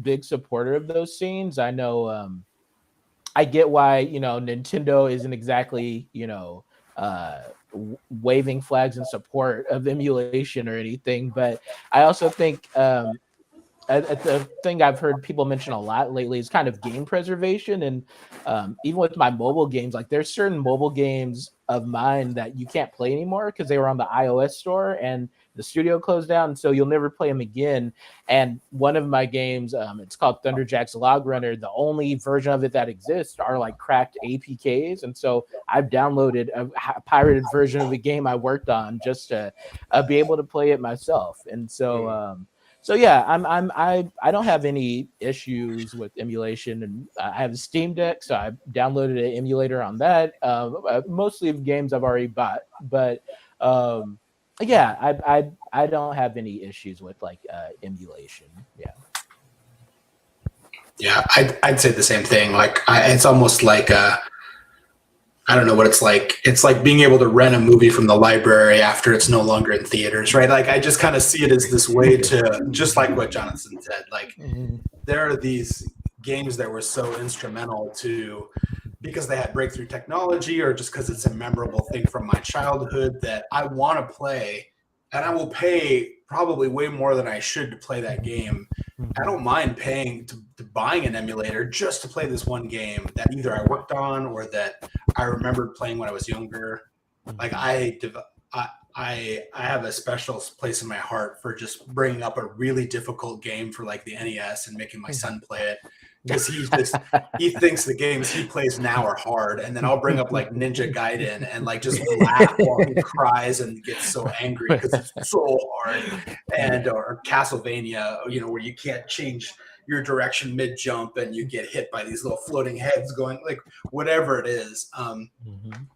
big supporter of those scenes. I know I get why, Nintendo isn't exactly, waving flags in support of emulation or anything, but I also think the thing I've heard people mention a lot lately is kind of game preservation. And even with my mobile games, like there's certain mobile games of mine that you can't play anymore because they were on the iOS store and the studio closed down. So you'll never play them again. And one of my games, it's called Thunderjack's Log Runner. The only version of it that exists are like cracked APKs. And so I've downloaded a pirated version of the game I worked on just to be able to play it myself. And so yeah, I don't have any issues with emulation, and I have a Steam Deck, so I downloaded an emulator on that. Mostly of games I've already bought, but yeah, I don't have any issues with like emulation. Yeah. Yeah, I'd say the same thing. Like, it's almost like I don't know what it's like. It's like being able to rent a movie from the library after it's no longer in theaters, right? Like, I just kind of see it as this way to, just like what Jonathan said, like there are these games that were so instrumental to, because they had breakthrough technology or just because it's a memorable thing from my childhood that I want to play, and I will pay probably way more than I should to play that game. I don't mind paying to buying an emulator just to play this one game that either I worked on or that I remembered playing when I was younger. Like I have a special place in my heart for just bringing up a really difficult game for like the NES and making my son play it, because he thinks the games he plays now are hard, and then I'll bring up like Ninja Gaiden and like just laugh while he cries and gets so angry because it's so hard, and or Castlevania, where you can't change your direction mid jump and you get hit by these little floating heads going, like, whatever it is.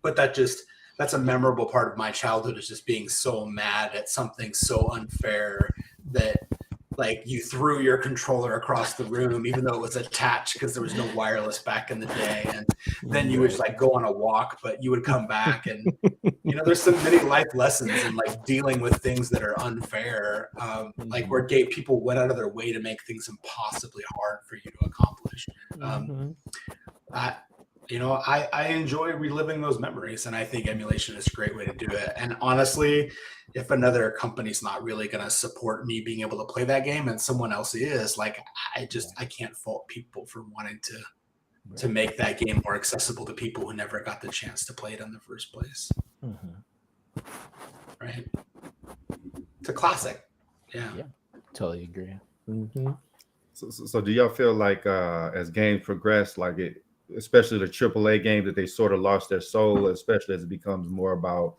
But that's a memorable part of my childhood, is just being so mad at something so unfair that like you threw your controller across the room, even though it was attached because there was no wireless back in the day. And then you would just like go on a walk, but you would come back and, there's some many life lessons in like dealing with things that are unfair. Like where gay people went out of their way to make things impossibly hard for you to accomplish. I enjoy reliving those memories, and I think emulation is a great way to do it. And honestly, if another company's not really going to support me being able to play that game and someone else is, like, I can't fault people for wanting to make that game more accessible to people who never got the chance to play it in the first place. Right? It's a classic. Yeah, totally agree. So do y'all feel like as games progress, like it, especially the AAA game, that they sort of lost their soul, especially as it becomes more about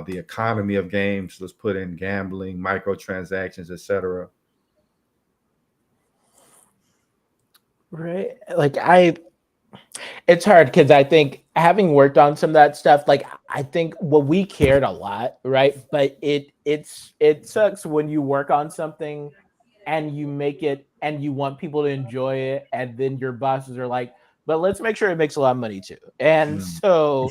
the economy of games? Let's put in gambling, microtransactions, etc. Right. Like it's hard because I think having worked on some of that stuff, like I think we cared a lot, right? But it sucks when you work on something and you make it and you want people to enjoy it, and then your bosses are like, but let's make sure it makes a lot of money too. And so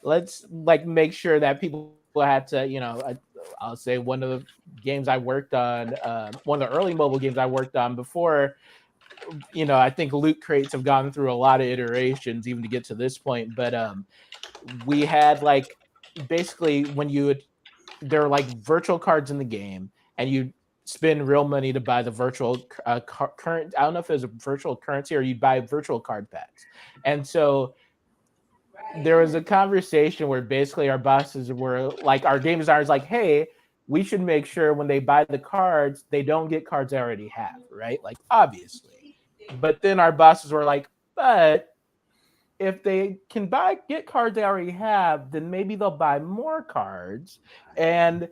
let's like make sure that people had to, I'll say one of the games I worked on, one of the early mobile games I worked on before, I think loot crates have gone through a lot of iterations even to get to this point. But we had like basically there were like virtual cards in the game, and you spend real money to buy the virtual current. I don't know if it's a virtual currency or you buy virtual card packs. And so there was a conversation where basically our bosses were like, our game designers like, hey, we should make sure when they buy the cards, they don't get cards they already have, right? Like, obviously. But then our bosses were like, but if they can get cards they already have, then maybe they'll buy more cards. And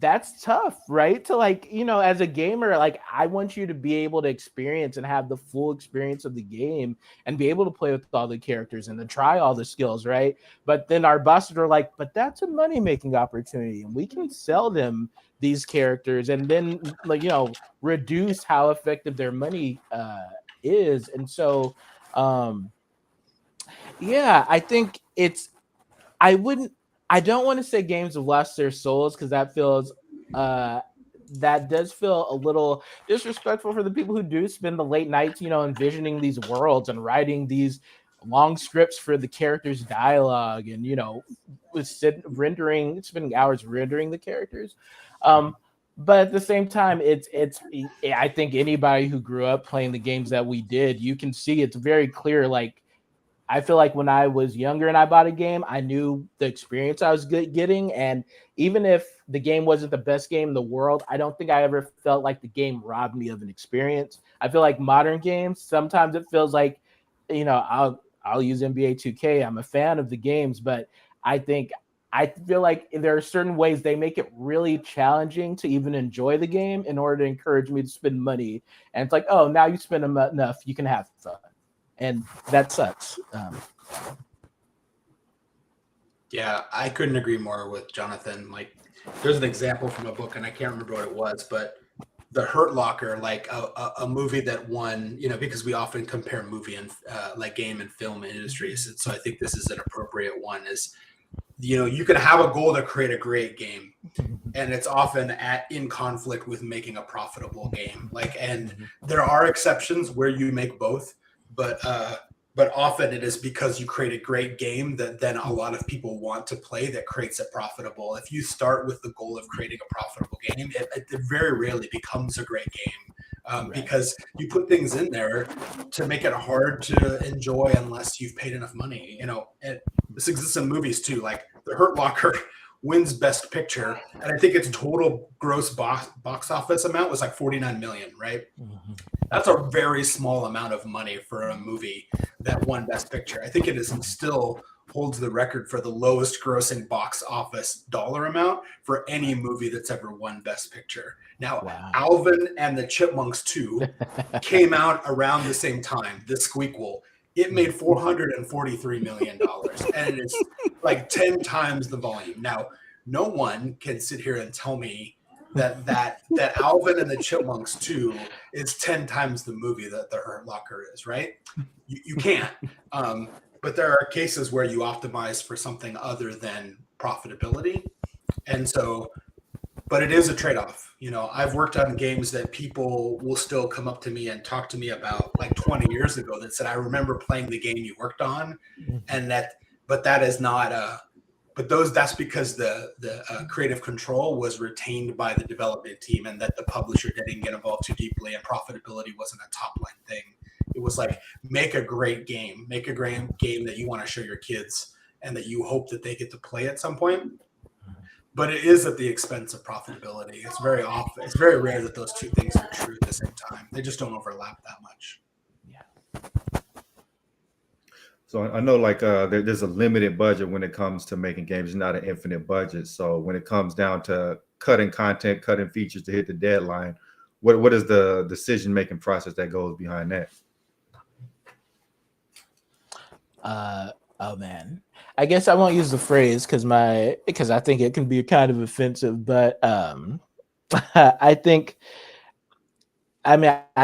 that's tough, right? To like, as a gamer, like I want you to be able to experience and have the full experience of the game and be able to play with all the characters and to try all the skills, right? But then our bosses are like, but that's a money-making opportunity and we can sell them these characters and then reduce how effective their money is. And so I think I don't want to say games have lost their souls because that does feel a little disrespectful for the people who do spend the late nights, envisioning these worlds and writing these long scripts for the characters' dialogue and, spending hours rendering the characters. But at the same time, I think anybody who grew up playing the games that we did, you can see it's very clear, like, I feel like when I was younger and I bought a game, I knew the experience I was getting. And even if the game wasn't the best game in the world, I don't think I ever felt like the game robbed me of an experience. I feel like modern games, sometimes it feels like, I'll use NBA 2K. I'm a fan of the games, but I feel like there are certain ways they make it really challenging to even enjoy the game in order to encourage me to spend money. And it's like, oh, now you spend enough, you can have fun. And that sucks. Yeah, I couldn't agree more with Jonathan. Like, there's an example from a book, and I can't remember what it was, but The Hurt Locker, like a movie that won, because we often compare movie and like game and film industries. And so I think this is an appropriate one is, you can have a goal to create a great game, and it's often in conflict with making a profitable game. Like, and there are exceptions where you make both. But often it is because you create a great game that then a lot of people want to play that creates it profitable. If you start with the goal of creating a profitable game, it very rarely becomes a great game because you put things in there to make it hard to enjoy unless you've paid enough money. And this exists in movies too. Like The Hurt Locker wins Best Picture, and I think its total gross box office amount was like 49 million, right? Mm-hmm. That's a very small amount of money for a movie that won Best Picture. I think it is still holds the record for the lowest grossing box office dollar amount for any movie that's ever won Best Picture. Now, wow. Alvin and the Chipmunks 2 came out around the same time, the Squeakquel. It made $443 million, and it is like 10 times the volume. Now, no one can sit here and tell me that Alvin and the Chipmunks 2 is 10 times the movie that The Hurt Locker is, right? You can't. But there are cases where you optimize for something other than profitability. And so, but it is a trade-off. I've worked on games that people will still come up to me and talk to me about like 20 years ago that said, I remember playing the game you worked on. And that is not that's because the creative control was retained by the development team and that the publisher didn't get involved too deeply and profitability wasn't a top line thing. It was like, make a great game that you want to show your kids and that you hope that they get to play at some point. But it is at the expense of profitability. It's very rare that those two things are true at the same time. They just don't overlap that much. Yeah. So I know like there's a limited budget when it comes to making games, it's not an infinite budget. So when it comes down to cutting content, cutting features to hit the deadline, what is the decision-making process that goes behind that? Oh man, I guess I won't use the phrase because I think it can be kind of offensive, but I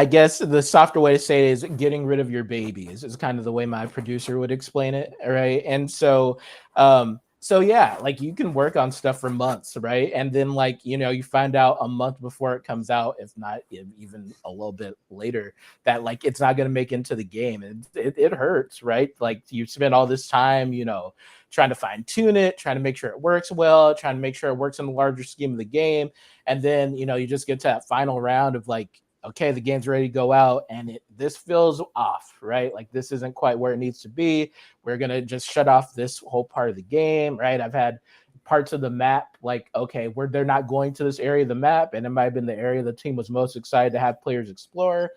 guess the softer way to say it is getting rid of your babies is kind of the way my producer would explain it, right? And so So yeah, like you can work on stuff for months, right? And then like, you find out a month before it comes out, if not even a little bit later, that like it's not going to make it into the game. And it hurts, right? Like you spend all this time, trying to fine tune it, trying to make sure it works well, trying to make sure it works in the larger scheme of the game. And then, you just get to that final round of like, okay, the game's ready to go out and this feels off, right? Like this isn't quite where it needs to be. We're going to just shut off this whole part of the game, right? I've had parts of the map like, okay, they're not going to this area of the map, and it might have been the area the team was most excited to have players explore.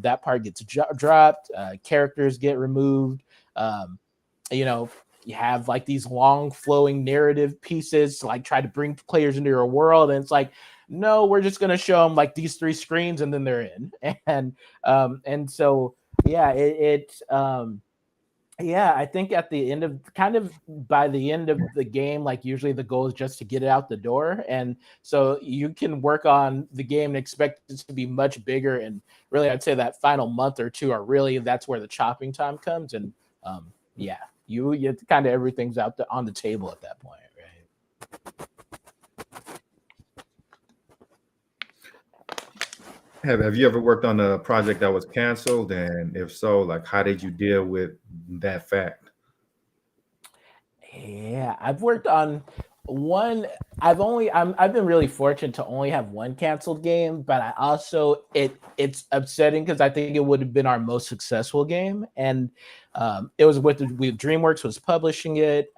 That part gets dropped. Characters get removed. You have like these long flowing narrative pieces to like try to bring players into your world, and it's like, no, we're just going to show them like these 3 screens and then they're in. And so yeah, yeah, I think at the end of by the end of the game, like usually the goal is just to get it out the door. And so you can work on the game and expect it to be much bigger. And really, I'd say that final month or two that's where the chopping time comes. And yeah, you kind of everything's out on the table at that point, right? Have you ever worked on a project that was canceled? And if so, like how did you deal with that fact? Yeah, I've worked on one. I've been really fortunate to only have one canceled game, but I also it's upsetting because I think it would have been our most successful game, and it was with DreamWorks was publishing it.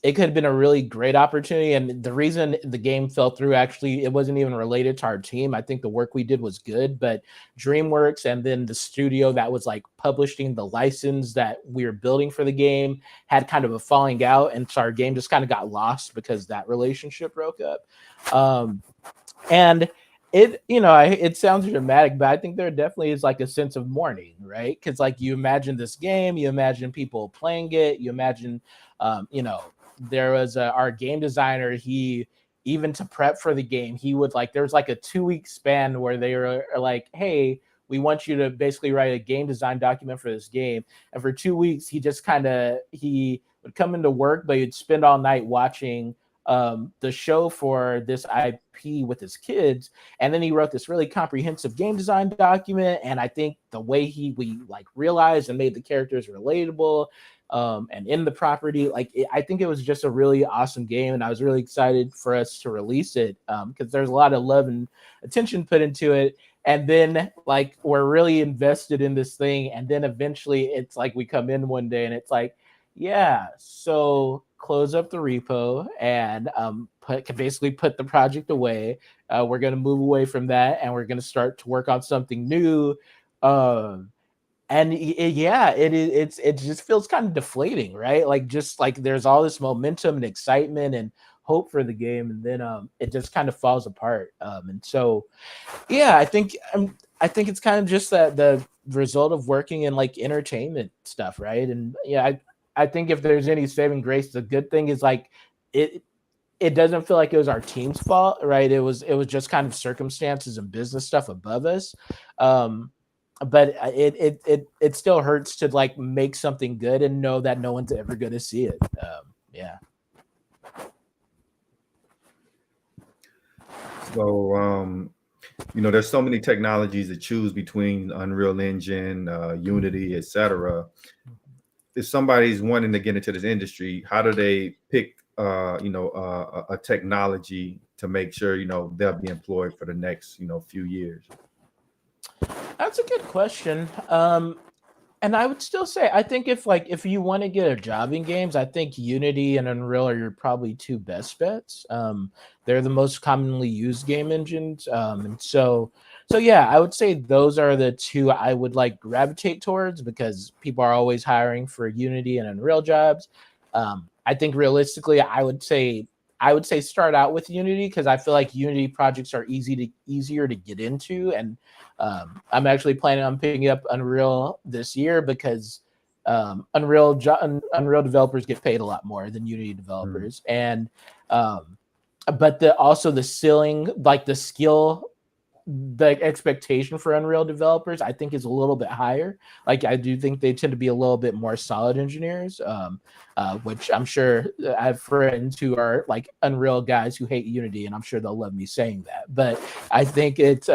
It could have been a really great opportunity. And the reason the game fell through, actually, it wasn't even related to our team. I think the work we did was good, but DreamWorks and then the studio that was like publishing the license that we were building for the game had kind of a falling out. And so our game just kind of got lost because that relationship broke up. And it sounds dramatic, but I think there definitely is like a sense of mourning, right? Because like you imagine this game, you imagine people playing it, you imagine, there was our game designer. He even to prep for the game, he would like there was like a 2-week span where they were like, "Hey, we want you to basically write a game design document for this game." And for 2 weeks, he would come into work, but he'd spend all night watching the show for this IP with his kids, and then he wrote this really comprehensive game design document. And I think the way we like realized and made the characters relatable, and in the property, I think it was just a really awesome game, and I was really excited for us to release it because there's a lot of love and attention put into it. And then like we're really invested in this thing, and then eventually it's like we come in one day and it's like, yeah, so close up the repo and basically put the project away. We're going to move away from that, and we're going to start to work on something new. And it just feels kind of deflating, right? Like just like there's all this momentum and excitement and hope for the game, and then it just kind of falls apart. And so yeah, I think it's kind of just that the result of working in like entertainment stuff, right? And yeah, I think if there's any saving grace, the good thing is like it doesn't feel like it was our team's fault, right? It was just kind of circumstances and business stuff above us. But it still hurts to like make something good and know that no one's ever going to see it. Yeah. So there's so many technologies to choose between: Unreal Engine, Unity, etc. If somebody's wanting to get into this industry, how do they pick a technology to make sure they'll be employed for the next few years? That's a good question. And I would still say, I think if you want to get a job in games, I think Unity and Unreal are your probably 2 best bets. They're the most commonly used game engines. And so yeah, I would say those are the 2 I would like gravitate towards because people are always hiring for Unity and Unreal jobs. I think realistically, I would say start out with Unity because I feel like Unity projects are easier to get into, and I'm actually planning on picking up Unreal this year because Unreal developers get paid a lot more than Unity developers, and but also the ceiling, like the skill the expectation for Unreal developers, I think, is a little bit higher. Like, I do think they tend to be a little bit more solid engineers, which I'm sure I have friends who are like Unreal guys who hate Unity, and I'm sure they'll love me saying that. But I think it's,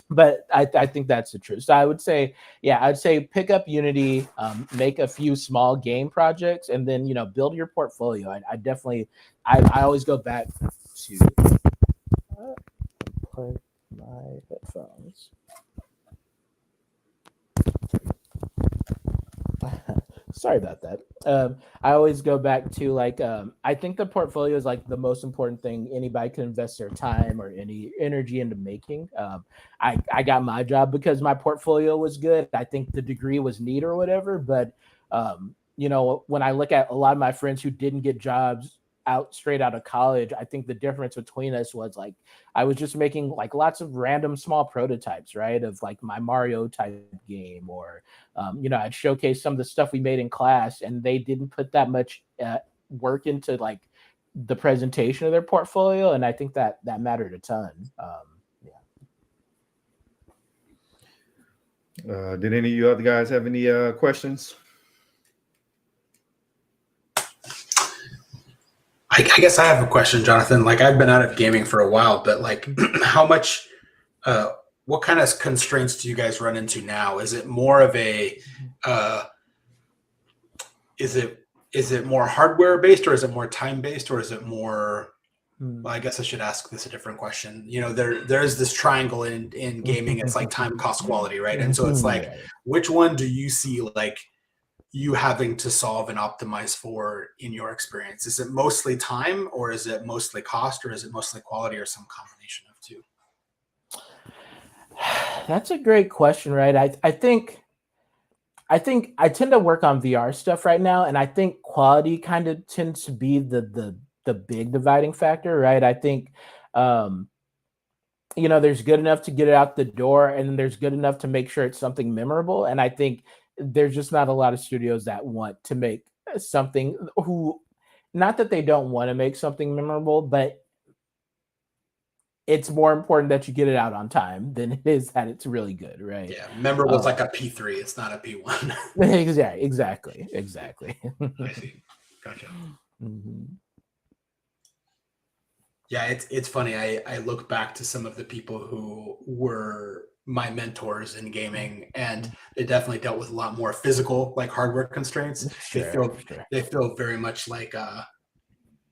but I think that's the truth. So I would say, yeah, I'd say pick up Unity, make a few small game projects, and then, build your portfolio. I definitely, I always go back to plug my headphones. Sorry about that. I always go back to like, I think the portfolio is like the most important thing anybody can invest their time or any energy into making. I got my job because my portfolio was good. I think the degree was neat or whatever, but when I look at a lot of my friends who didn't get jobs straight out of college, I think the difference between us was like I was just making like lots of random small prototypes, right, of like my Mario type game, or I'd showcase some of the stuff we made in class, and they didn't put that much work into like the presentation of their portfolio, and I think that mattered a ton. Did any of you other guys have any questions? I guess I have a question, Jonathan. Like, I've been out of gaming for a while, but like, how much, what kind of constraints do you guys run into now? Is it more of a, is it more hardware based, or is it more time based, or is it more? Well, I guess I should ask this a different question. There is this triangle in gaming. It's like time, cost, quality, right? And so it's like, which one do you see like you having to solve and optimize for in your experience? Is it mostly time, or is it mostly cost, or is it mostly quality, or some combination of two? That's a great question, right? I think I tend to work on VR stuff right now, and I think quality kind of tends to be the big dividing factor, right? I think there's good enough to get it out the door, and then there's good enough to make sure it's something memorable. And I think there's just not a lot of studios that want to make something not that they don't want to make something memorable, but it's more important that you get it out on time than it is that it's really good, right? Yeah, memorable is like a P3. It's not a P1. Exactly. I see. Gotcha. Mm-hmm. Yeah, it's funny. I look back to some of the people who were my mentors in gaming, and they definitely dealt with a lot more physical, like hardware constraints. Sure. They feel very much like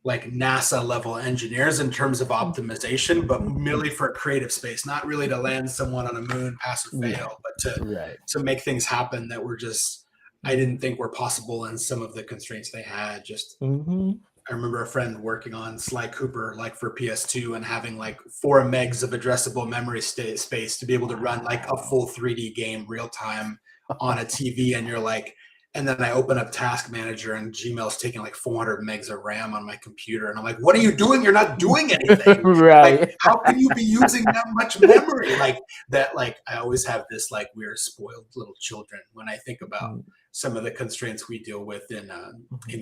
NASA level engineers in terms of optimization, but merely for a creative space, not really to land someone on a moon, pass or fail, but to make things happen that were just, I didn't think were possible, and some of the constraints they had. Just I remember a friend working on Sly Cooper, like for PS2, and having like 4 megs of addressable memory space to be able to run like a full 3D game real time on a TV. And you're like, and then I open up Task Manager, and Gmail's taking like 400 megs of RAM on my computer. And I'm like, what are you doing? You're not doing anything. Right. Like, how can you be using that much memory? Like that, like I always have this, like, we're spoiled little children when I think about some of the constraints we deal with in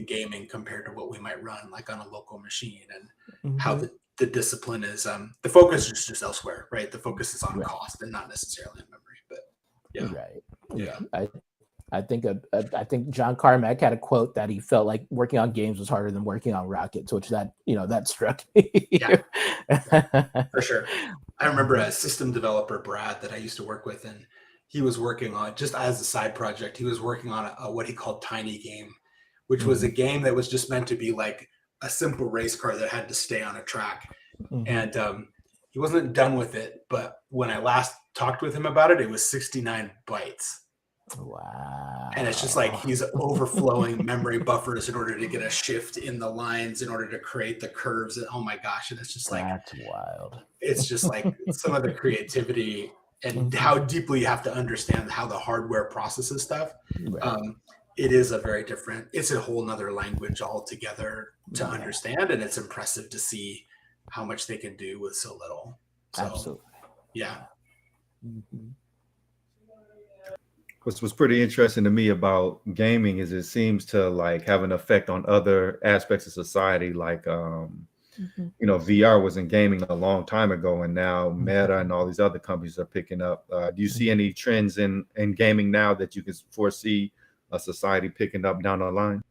gaming compared to what we might run like on a local machine, and how the discipline is, the focus is just elsewhere, right? The focus is on cost and not necessarily on memory, but yeah. Right. Yeah. I think John Carmack had a quote that he felt like working on games was harder than working on rockets, which that struck me. Yeah, for sure. I remember a system developer, Brad, that I used to work with, and he was working on, just as a side project, he was working on a what he called Tiny Game, which was a game that was just meant to be like a simple race car that had to stay on a track. And he wasn't done with it, but when I last talked with him about it, it was 69 bytes. Wow. And it's just like he's overflowing memory buffers in order to get a shift in the lines, in order to create the curves. And oh my gosh, and it's just like, that's wild. It's just like some of the creativity and how deeply you have to understand how the hardware processes stuff. It is a very different, it's a whole nother language altogether to understand. And it's impressive to see how much they can do with so little. So, absolutely. Yeah. What's pretty interesting to me about gaming is it seems to like have an effect on other aspects of society, like VR was in gaming a long time ago, and now Meta and all these other companies are picking up. Do you see any trends in gaming now that you can foresee a society picking up down the line?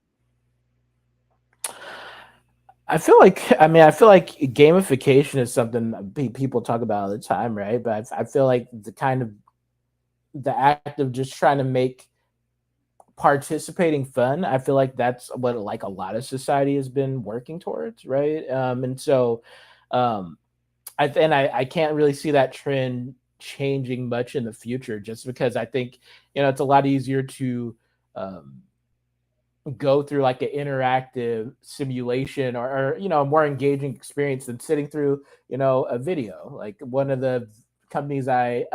I feel like, I mean, I feel like gamification is something that people talk about all the time, right? But I feel like the act of just trying to make participating fun, I feel like that's what like a lot of society has been working towards, right? And so um I can't really see that trend changing much in the future, just because I think, it's a lot easier to um go through like an interactive simulation, or a more engaging experience than sitting through a video. Like, one of the companies I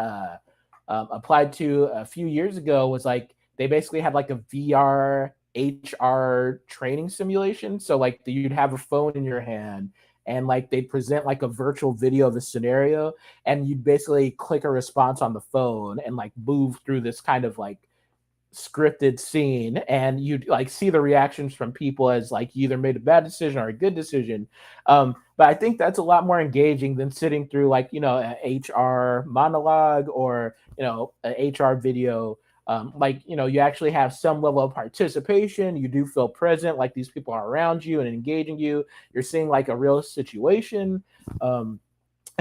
applied to a few years ago was like, they basically had like a VR HR training simulation. So like, you'd have a phone in your hand, and like they'd present like a virtual video of a scenario, and you'd basically click a response on the phone and like move through this kind of like scripted scene, and you'd like see the reactions from people as like you either made a bad decision or a good decision. But I think that's a lot more engaging than sitting through like an HR monologue, or an HR video. Like, you actually have some level of participation. You do feel present, like these people are around you and engaging you. You're seeing like a real situation. And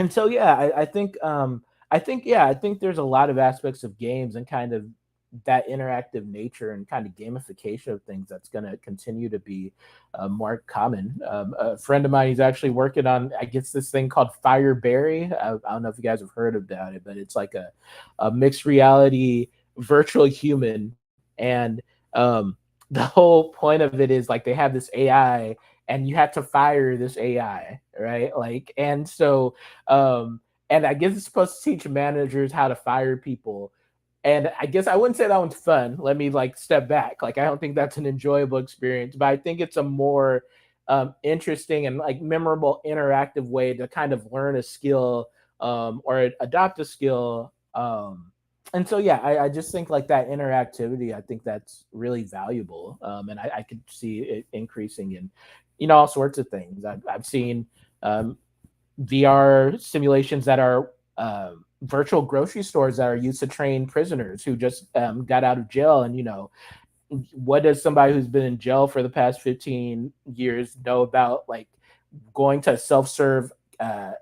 so yeah, I think there's a lot of aspects of games and kind of that interactive nature and kind of gamification of things that's going to continue to be more common. A friend of mine, he's actually working on, I guess, this thing called Fireberry. I don't know if you guys have heard about it, but it's like a mixed reality virtual human. And the whole point of it is like, they have this AI, and you have to fire this AI, right? Like, and so, and I guess it's supposed to teach managers how to fire people. And I guess I wouldn't say that one's fun. Let me like step back. Like, I don't think that's an enjoyable experience, but I think it's a more interesting and like memorable interactive way to kind of learn a skill, or adopt a skill. And so, yeah, I just think like that interactivity, I think that's really valuable. And I could see it increasing in, all sorts of things. I've seen VR simulations that are virtual grocery stores that are used to train prisoners who just got out of jail. And what does somebody who's been in jail for the past 15 years know about like going to self-serve a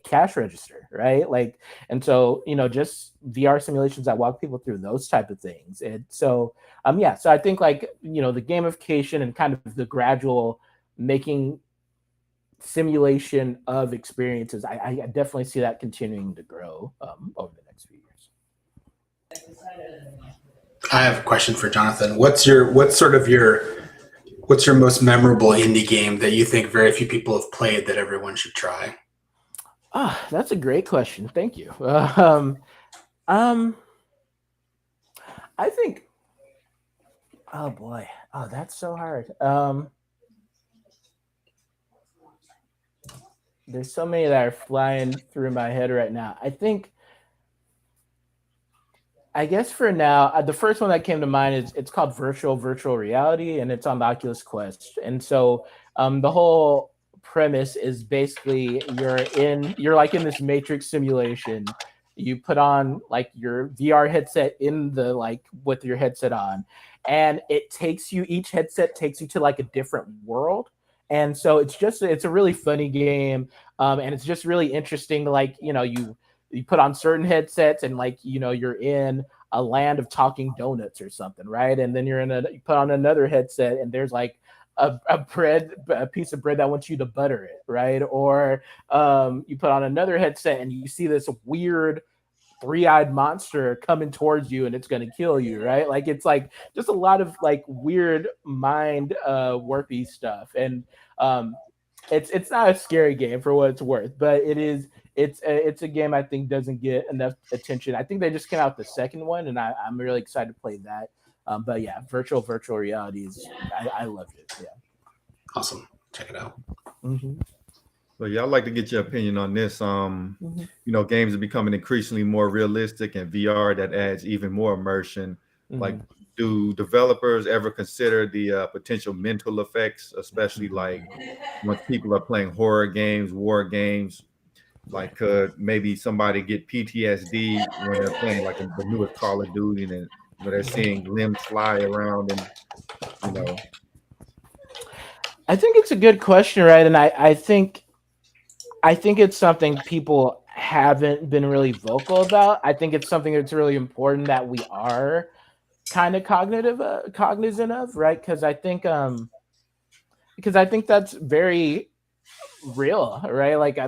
cash register, right? Like, and so just VR simulations that walk people through those type of things. And so yeah, so I think like the gamification and kind of the gradual making simulation of experiences, I definitely see that continuing to grow over the next few years. I have a question for Jonathan. What's your most memorable indie game that you think very few people have played that everyone should try? That's a great question. Thank you. I think, oh boy, that's so hard. There's so many that are flying through my head right now. I guess for now, the first one that came to mind is, it's called virtual reality, and it's on the Oculus Quest. And so the whole premise is basically you're like in this matrix simulation. You put on like your VR headset in the like with your headset on, and each headset takes you to like a different world. And so it's a really funny game, and it's just really interesting to like you put on certain headsets, and like you're in a land of talking donuts or something, right? And then you put on another headset, and there's like a piece of bread that wants you to butter it, right? Or you put on another headset, and you see this weird three-eyed monster coming towards you, and it's going to kill you, right? Like, it's like just a lot of like weird mind warpy stuff. And it's not a scary game for what it's worth, but it's a game I think doesn't get enough attention. I think they just came out with the second one, and I'm really excited to play that. But yeah, virtual reality I loved it. Yeah. Awesome. Check it out. Mm-hmm. So yeah, I'd like to get your opinion on this. Games are becoming increasingly more realistic, and VR that adds even more immersion. Mm-hmm. Like, do developers ever consider the potential mental effects, especially like once people are playing horror games, war games? Like, could maybe somebody get PTSD when they're playing like the newest Call of Duty and when they're seeing limbs fly around and you know? I think it's a good question, right? And I think it's something people haven't been really vocal about. I think it's something that's really important that we are kind of cognizant of, right? Because I think that's very real, right? Like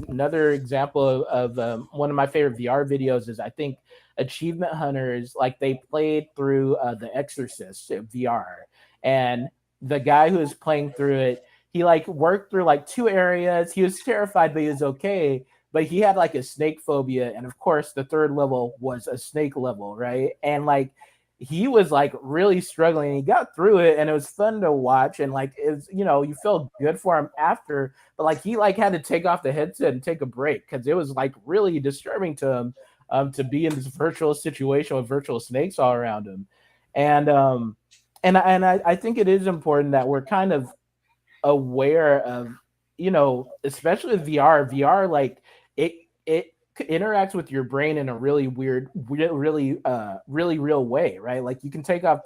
another example of one of my favorite VR videos is I think Achievement Hunters, like they played through The Exorcist VR, and the guy who was playing through it, he like worked through like 2 areas. He was terrified, but he was okay. But he had like a snake phobia, and of course, the 3rd level was a snake level, right? And like he was like really struggling. He got through it, and it was fun to watch. And like it's you feel good for him after, but like he like had to take off the headset and take a break because it was like really disturbing to him to be in this virtual situation with virtual snakes all around him. And I think it is important that we're kind of aware of, especially with VR, like it interacts with your brain in a really weird, really real way, right? Like people take off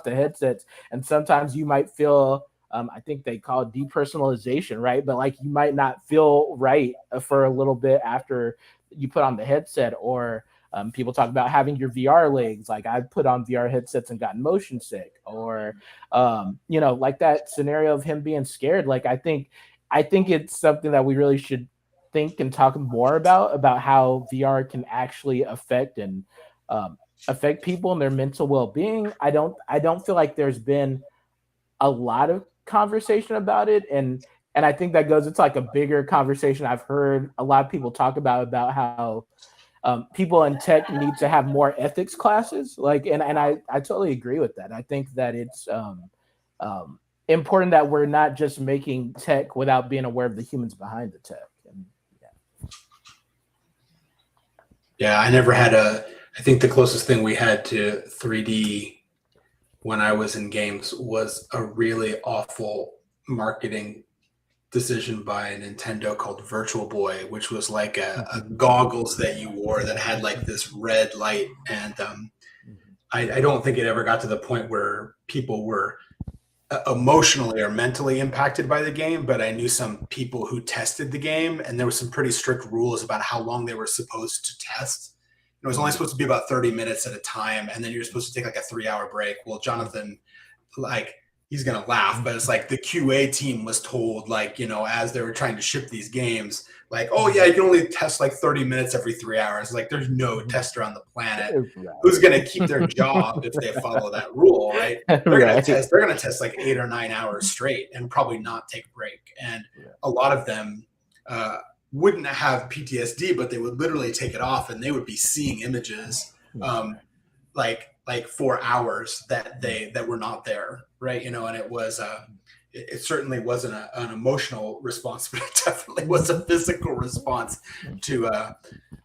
the headsets, and sometimes you might feel, I think they call it depersonalization, right? But like you might not feel right for a little bit after you put on the headset, or people talk about having your VR legs. Like I've put on VR headsets and gotten motion sick, or like that scenario of him being scared. Like I think it's something that we really should think and talk more about how VR can actually affect people and their mental well-being. I don't feel like there's been a lot of conversation about it, and I think that goes into like a bigger conversation I've heard a lot of people talk about how people in tech need to have more ethics classes. Like, and I totally agree with that. I think that it's important that we're not just making tech without being aware of the humans behind the tech. And, yeah, I never had I think the closest thing we had to 3D when I was in games was a really awful marketing decision by Nintendo called Virtual Boy, which was like a goggles that you wore that had like this red light. And I don't think it ever got to the point where people were emotionally or mentally impacted by the game, but I knew some people who tested the game, and there was some pretty strict rules about how long they were supposed to test. It was only supposed to be about 30 minutes at a time, and then you're supposed to take like a 3-hour break. Well, Jonathan, like, he's gonna laugh, but it's like the QA team was told, like, as they were trying to ship these games, like, oh yeah, you can only test like 30 minutes every 3 hours. Like, there's no tester on the planet who's gonna keep their job if they follow that rule, right? They're gonna test like 8 or 9 hours straight and probably not take a break. And a lot of them wouldn't have PTSD, but they would literally take it off, and they would be seeing images like for hours that were not there, right? And it was it certainly wasn't an emotional response, but it definitely was a physical response to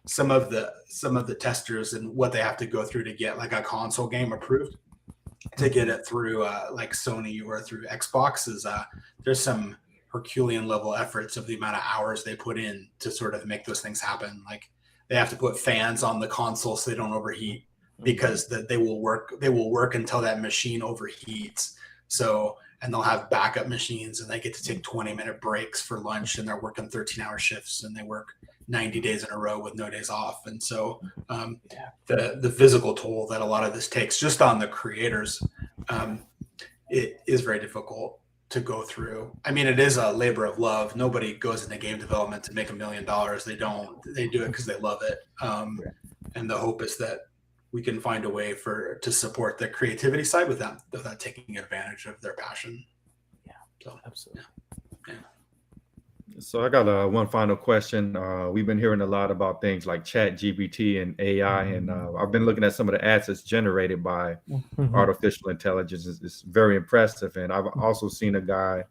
some of the testers and what they have to go through to get like a console game approved. To get it through like Sony or through Xbox is there's some Herculean level efforts of the amount of hours they put in to sort of make those things happen. Like they have to put fans on the console so they don't overheat, because they will work until that machine overheats. So, and they'll have backup machines, and they get to take 20-minute breaks for lunch, and they're working 13-hour shifts, and they work 90 days in a row with no days off. And so the physical toll that a lot of this takes just on the creators, it is very difficult to go through. I mean, it is a labor of love. Nobody goes into game development to make $1 million. They don't. They do it because they love it. And the hope is that we can find a way to support the creativity side without taking advantage of their passion. Yeah, so absolutely. Yeah. So I got one final question. We've been hearing a lot about things like Chat GPT and AI, and I've been looking at some of the assets generated by artificial intelligence. It's very impressive, and I've also seen a guy.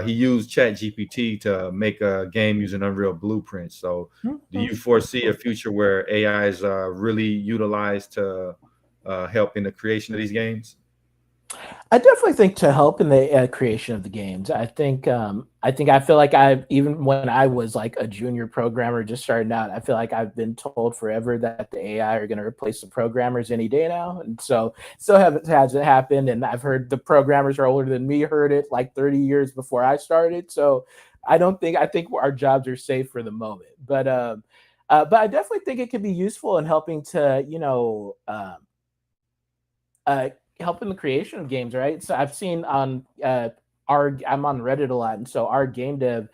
He used Chat GPT to make a game using Unreal Blueprint. So, do you foresee a future where AI is really utilized to help in the creation of these games? I definitely think to help in the creation of the games. I feel like even when I was like a junior programmer just starting out, I feel like I've been told forever that the AI are going to replace the programmers any day now, and so still hasn't happened. And I've heard the programmers are older than me heard it like 30 years before I started. So I think our jobs are safe for the moment, but I definitely think it could be useful in helping to uh, help in the creation of games, right? So I've seen on I'm on Reddit a lot, and so our game dev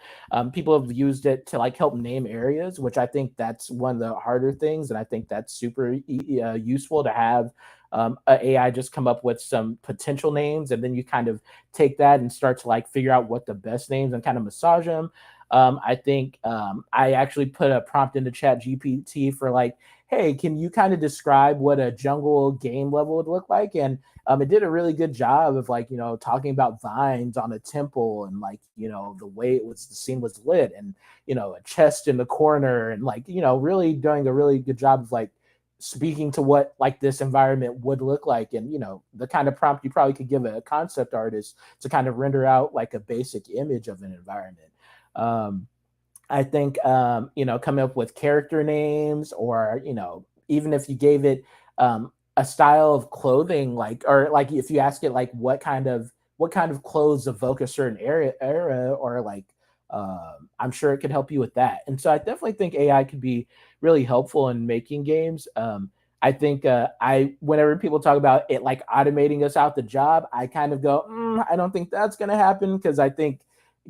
people have used it to like help name areas, which I think that's one of the harder things, and I think that's super useful to have a AI just come up with some potential names, and then you kind of take that and start to like figure out what the best names and kind of massage them. I think I actually put a prompt into Chat GPT for like, hey, can you kind of describe what a jungle game level would look like? And it did a really good job of like, talking about vines on a temple and like, the way the scene was lit and, a chest in the corner and like, really doing a really good job of like speaking to what like this environment would look like. And, the kind of prompt you probably could give a concept artist to kind of render out like a basic image of an environment. I think, coming up with character names or, even if you gave it a style of clothing, like, or like if you ask it, like, what kind of clothes evoke a certain era or like, I'm sure it could help you with that. And so I definitely think AI could be really helpful in making games. I think whenever people talk about it, like automating us out the job, I kind of go, I don't think that's going to happen because I think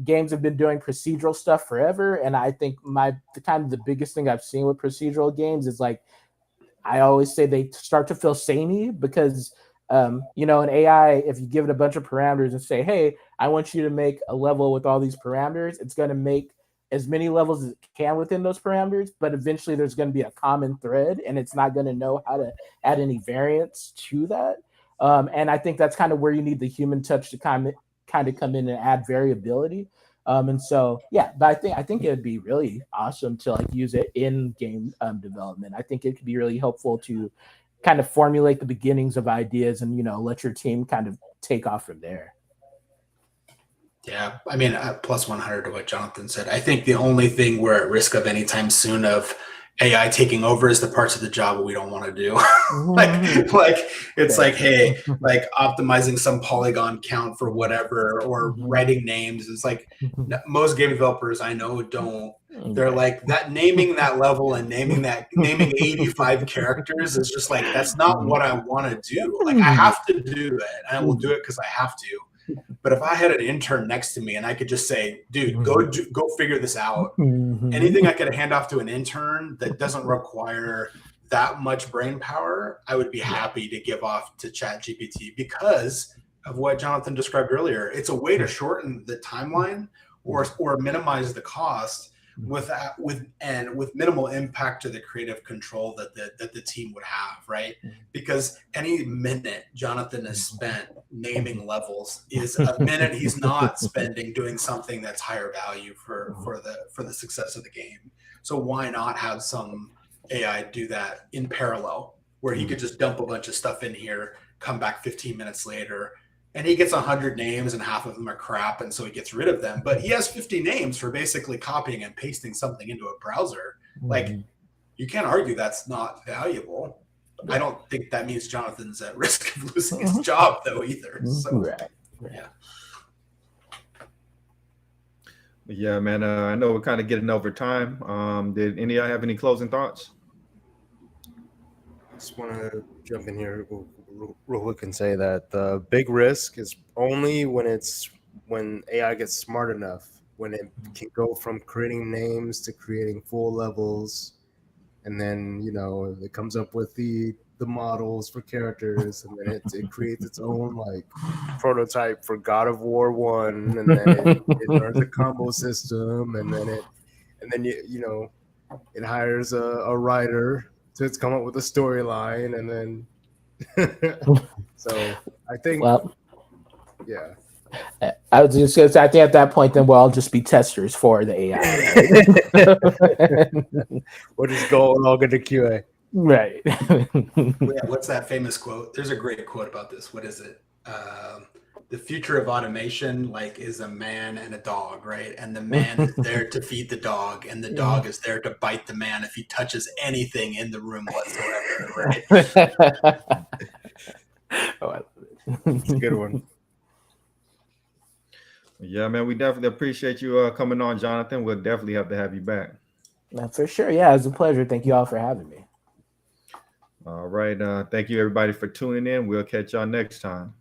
games have been doing procedural stuff forever. And I think the biggest thing I've seen with procedural games is like, I always say they start to feel samey because, an AI, if you give it a bunch of parameters and say, hey, I want you to make a level with all these parameters, it's going to make as many levels as it can within those parameters, but eventually there's going to be a common thread and it's not going to know how to add any variance to that. And I think that's kind of where you need the human touch to kind of come in and add variability. And so, yeah, but I think it would be really awesome to like use it in game development. I think it could be really helpful to kind of formulate the beginnings of ideas and, let your team kind of take off from there. Yeah, I mean, plus 100 to what Jonathan said. I think the only thing we're at risk of anytime soon of AI taking over is the parts of the job we don't want to do. like it's like, hey, like optimizing some polygon count for whatever or writing names. It's like most game developers I know don't. They're like that naming that level and naming 85 characters is just like that's not what I want to do. Like I have to do it, and I will do it because I have to. But if I had an intern next to me and I could just say, dude, go figure this out. Anything I could hand off to an intern that doesn't require that much brain power, I would be happy to give off to Chat GPT because of what Jonathan described earlier. It's a way to shorten the timeline or minimize the cost with minimal impact to the creative control that the team would have, right? Because any minute Jonathan has spent naming levels is a minute he's not spending doing something that's higher value for the success of the game. So why not have some AI do that in parallel where he could just dump a bunch of stuff in here, come back 15 minutes later, and he gets 100 names and half of them are crap, and so he gets rid of them. But he has 50 names for basically copying and pasting something into a browser. Like, you can't argue that's not valuable. I don't think that means Jonathan's at risk of losing his job, though, either. So, yeah. Yeah, man. I know we're kind of getting over time. Did any of you have any closing thoughts? I just want to jump in here real quick and say that the big risk is only when AI gets smart enough, when it can go from creating names to creating full levels, and then it comes up with the models for characters, and then it creates its own like prototype for God of War 1, and then it learns a combo system, and then it hires a writer to come up with a storyline, and then so I think, yeah. I was just going to say, I think at that point, then we'll all just be testers for the AI. Right? We'll just go log into QA. Right. Yeah, what's that famous quote? There's a great quote about this. What is it? The future of automation, like, is a man and a dog, right? And the man is there to feed the dog, and the dog is there to bite the man if he touches anything in the room whatsoever, right? Oh, I love It's a good one. Yeah, man, we definitely appreciate you coming on, Jonathan. We'll definitely have to have you back. For sure. Yeah, it was a pleasure. Thank you all for having me. All right. Thank you, everybody, for tuning in. We'll catch y'all next time.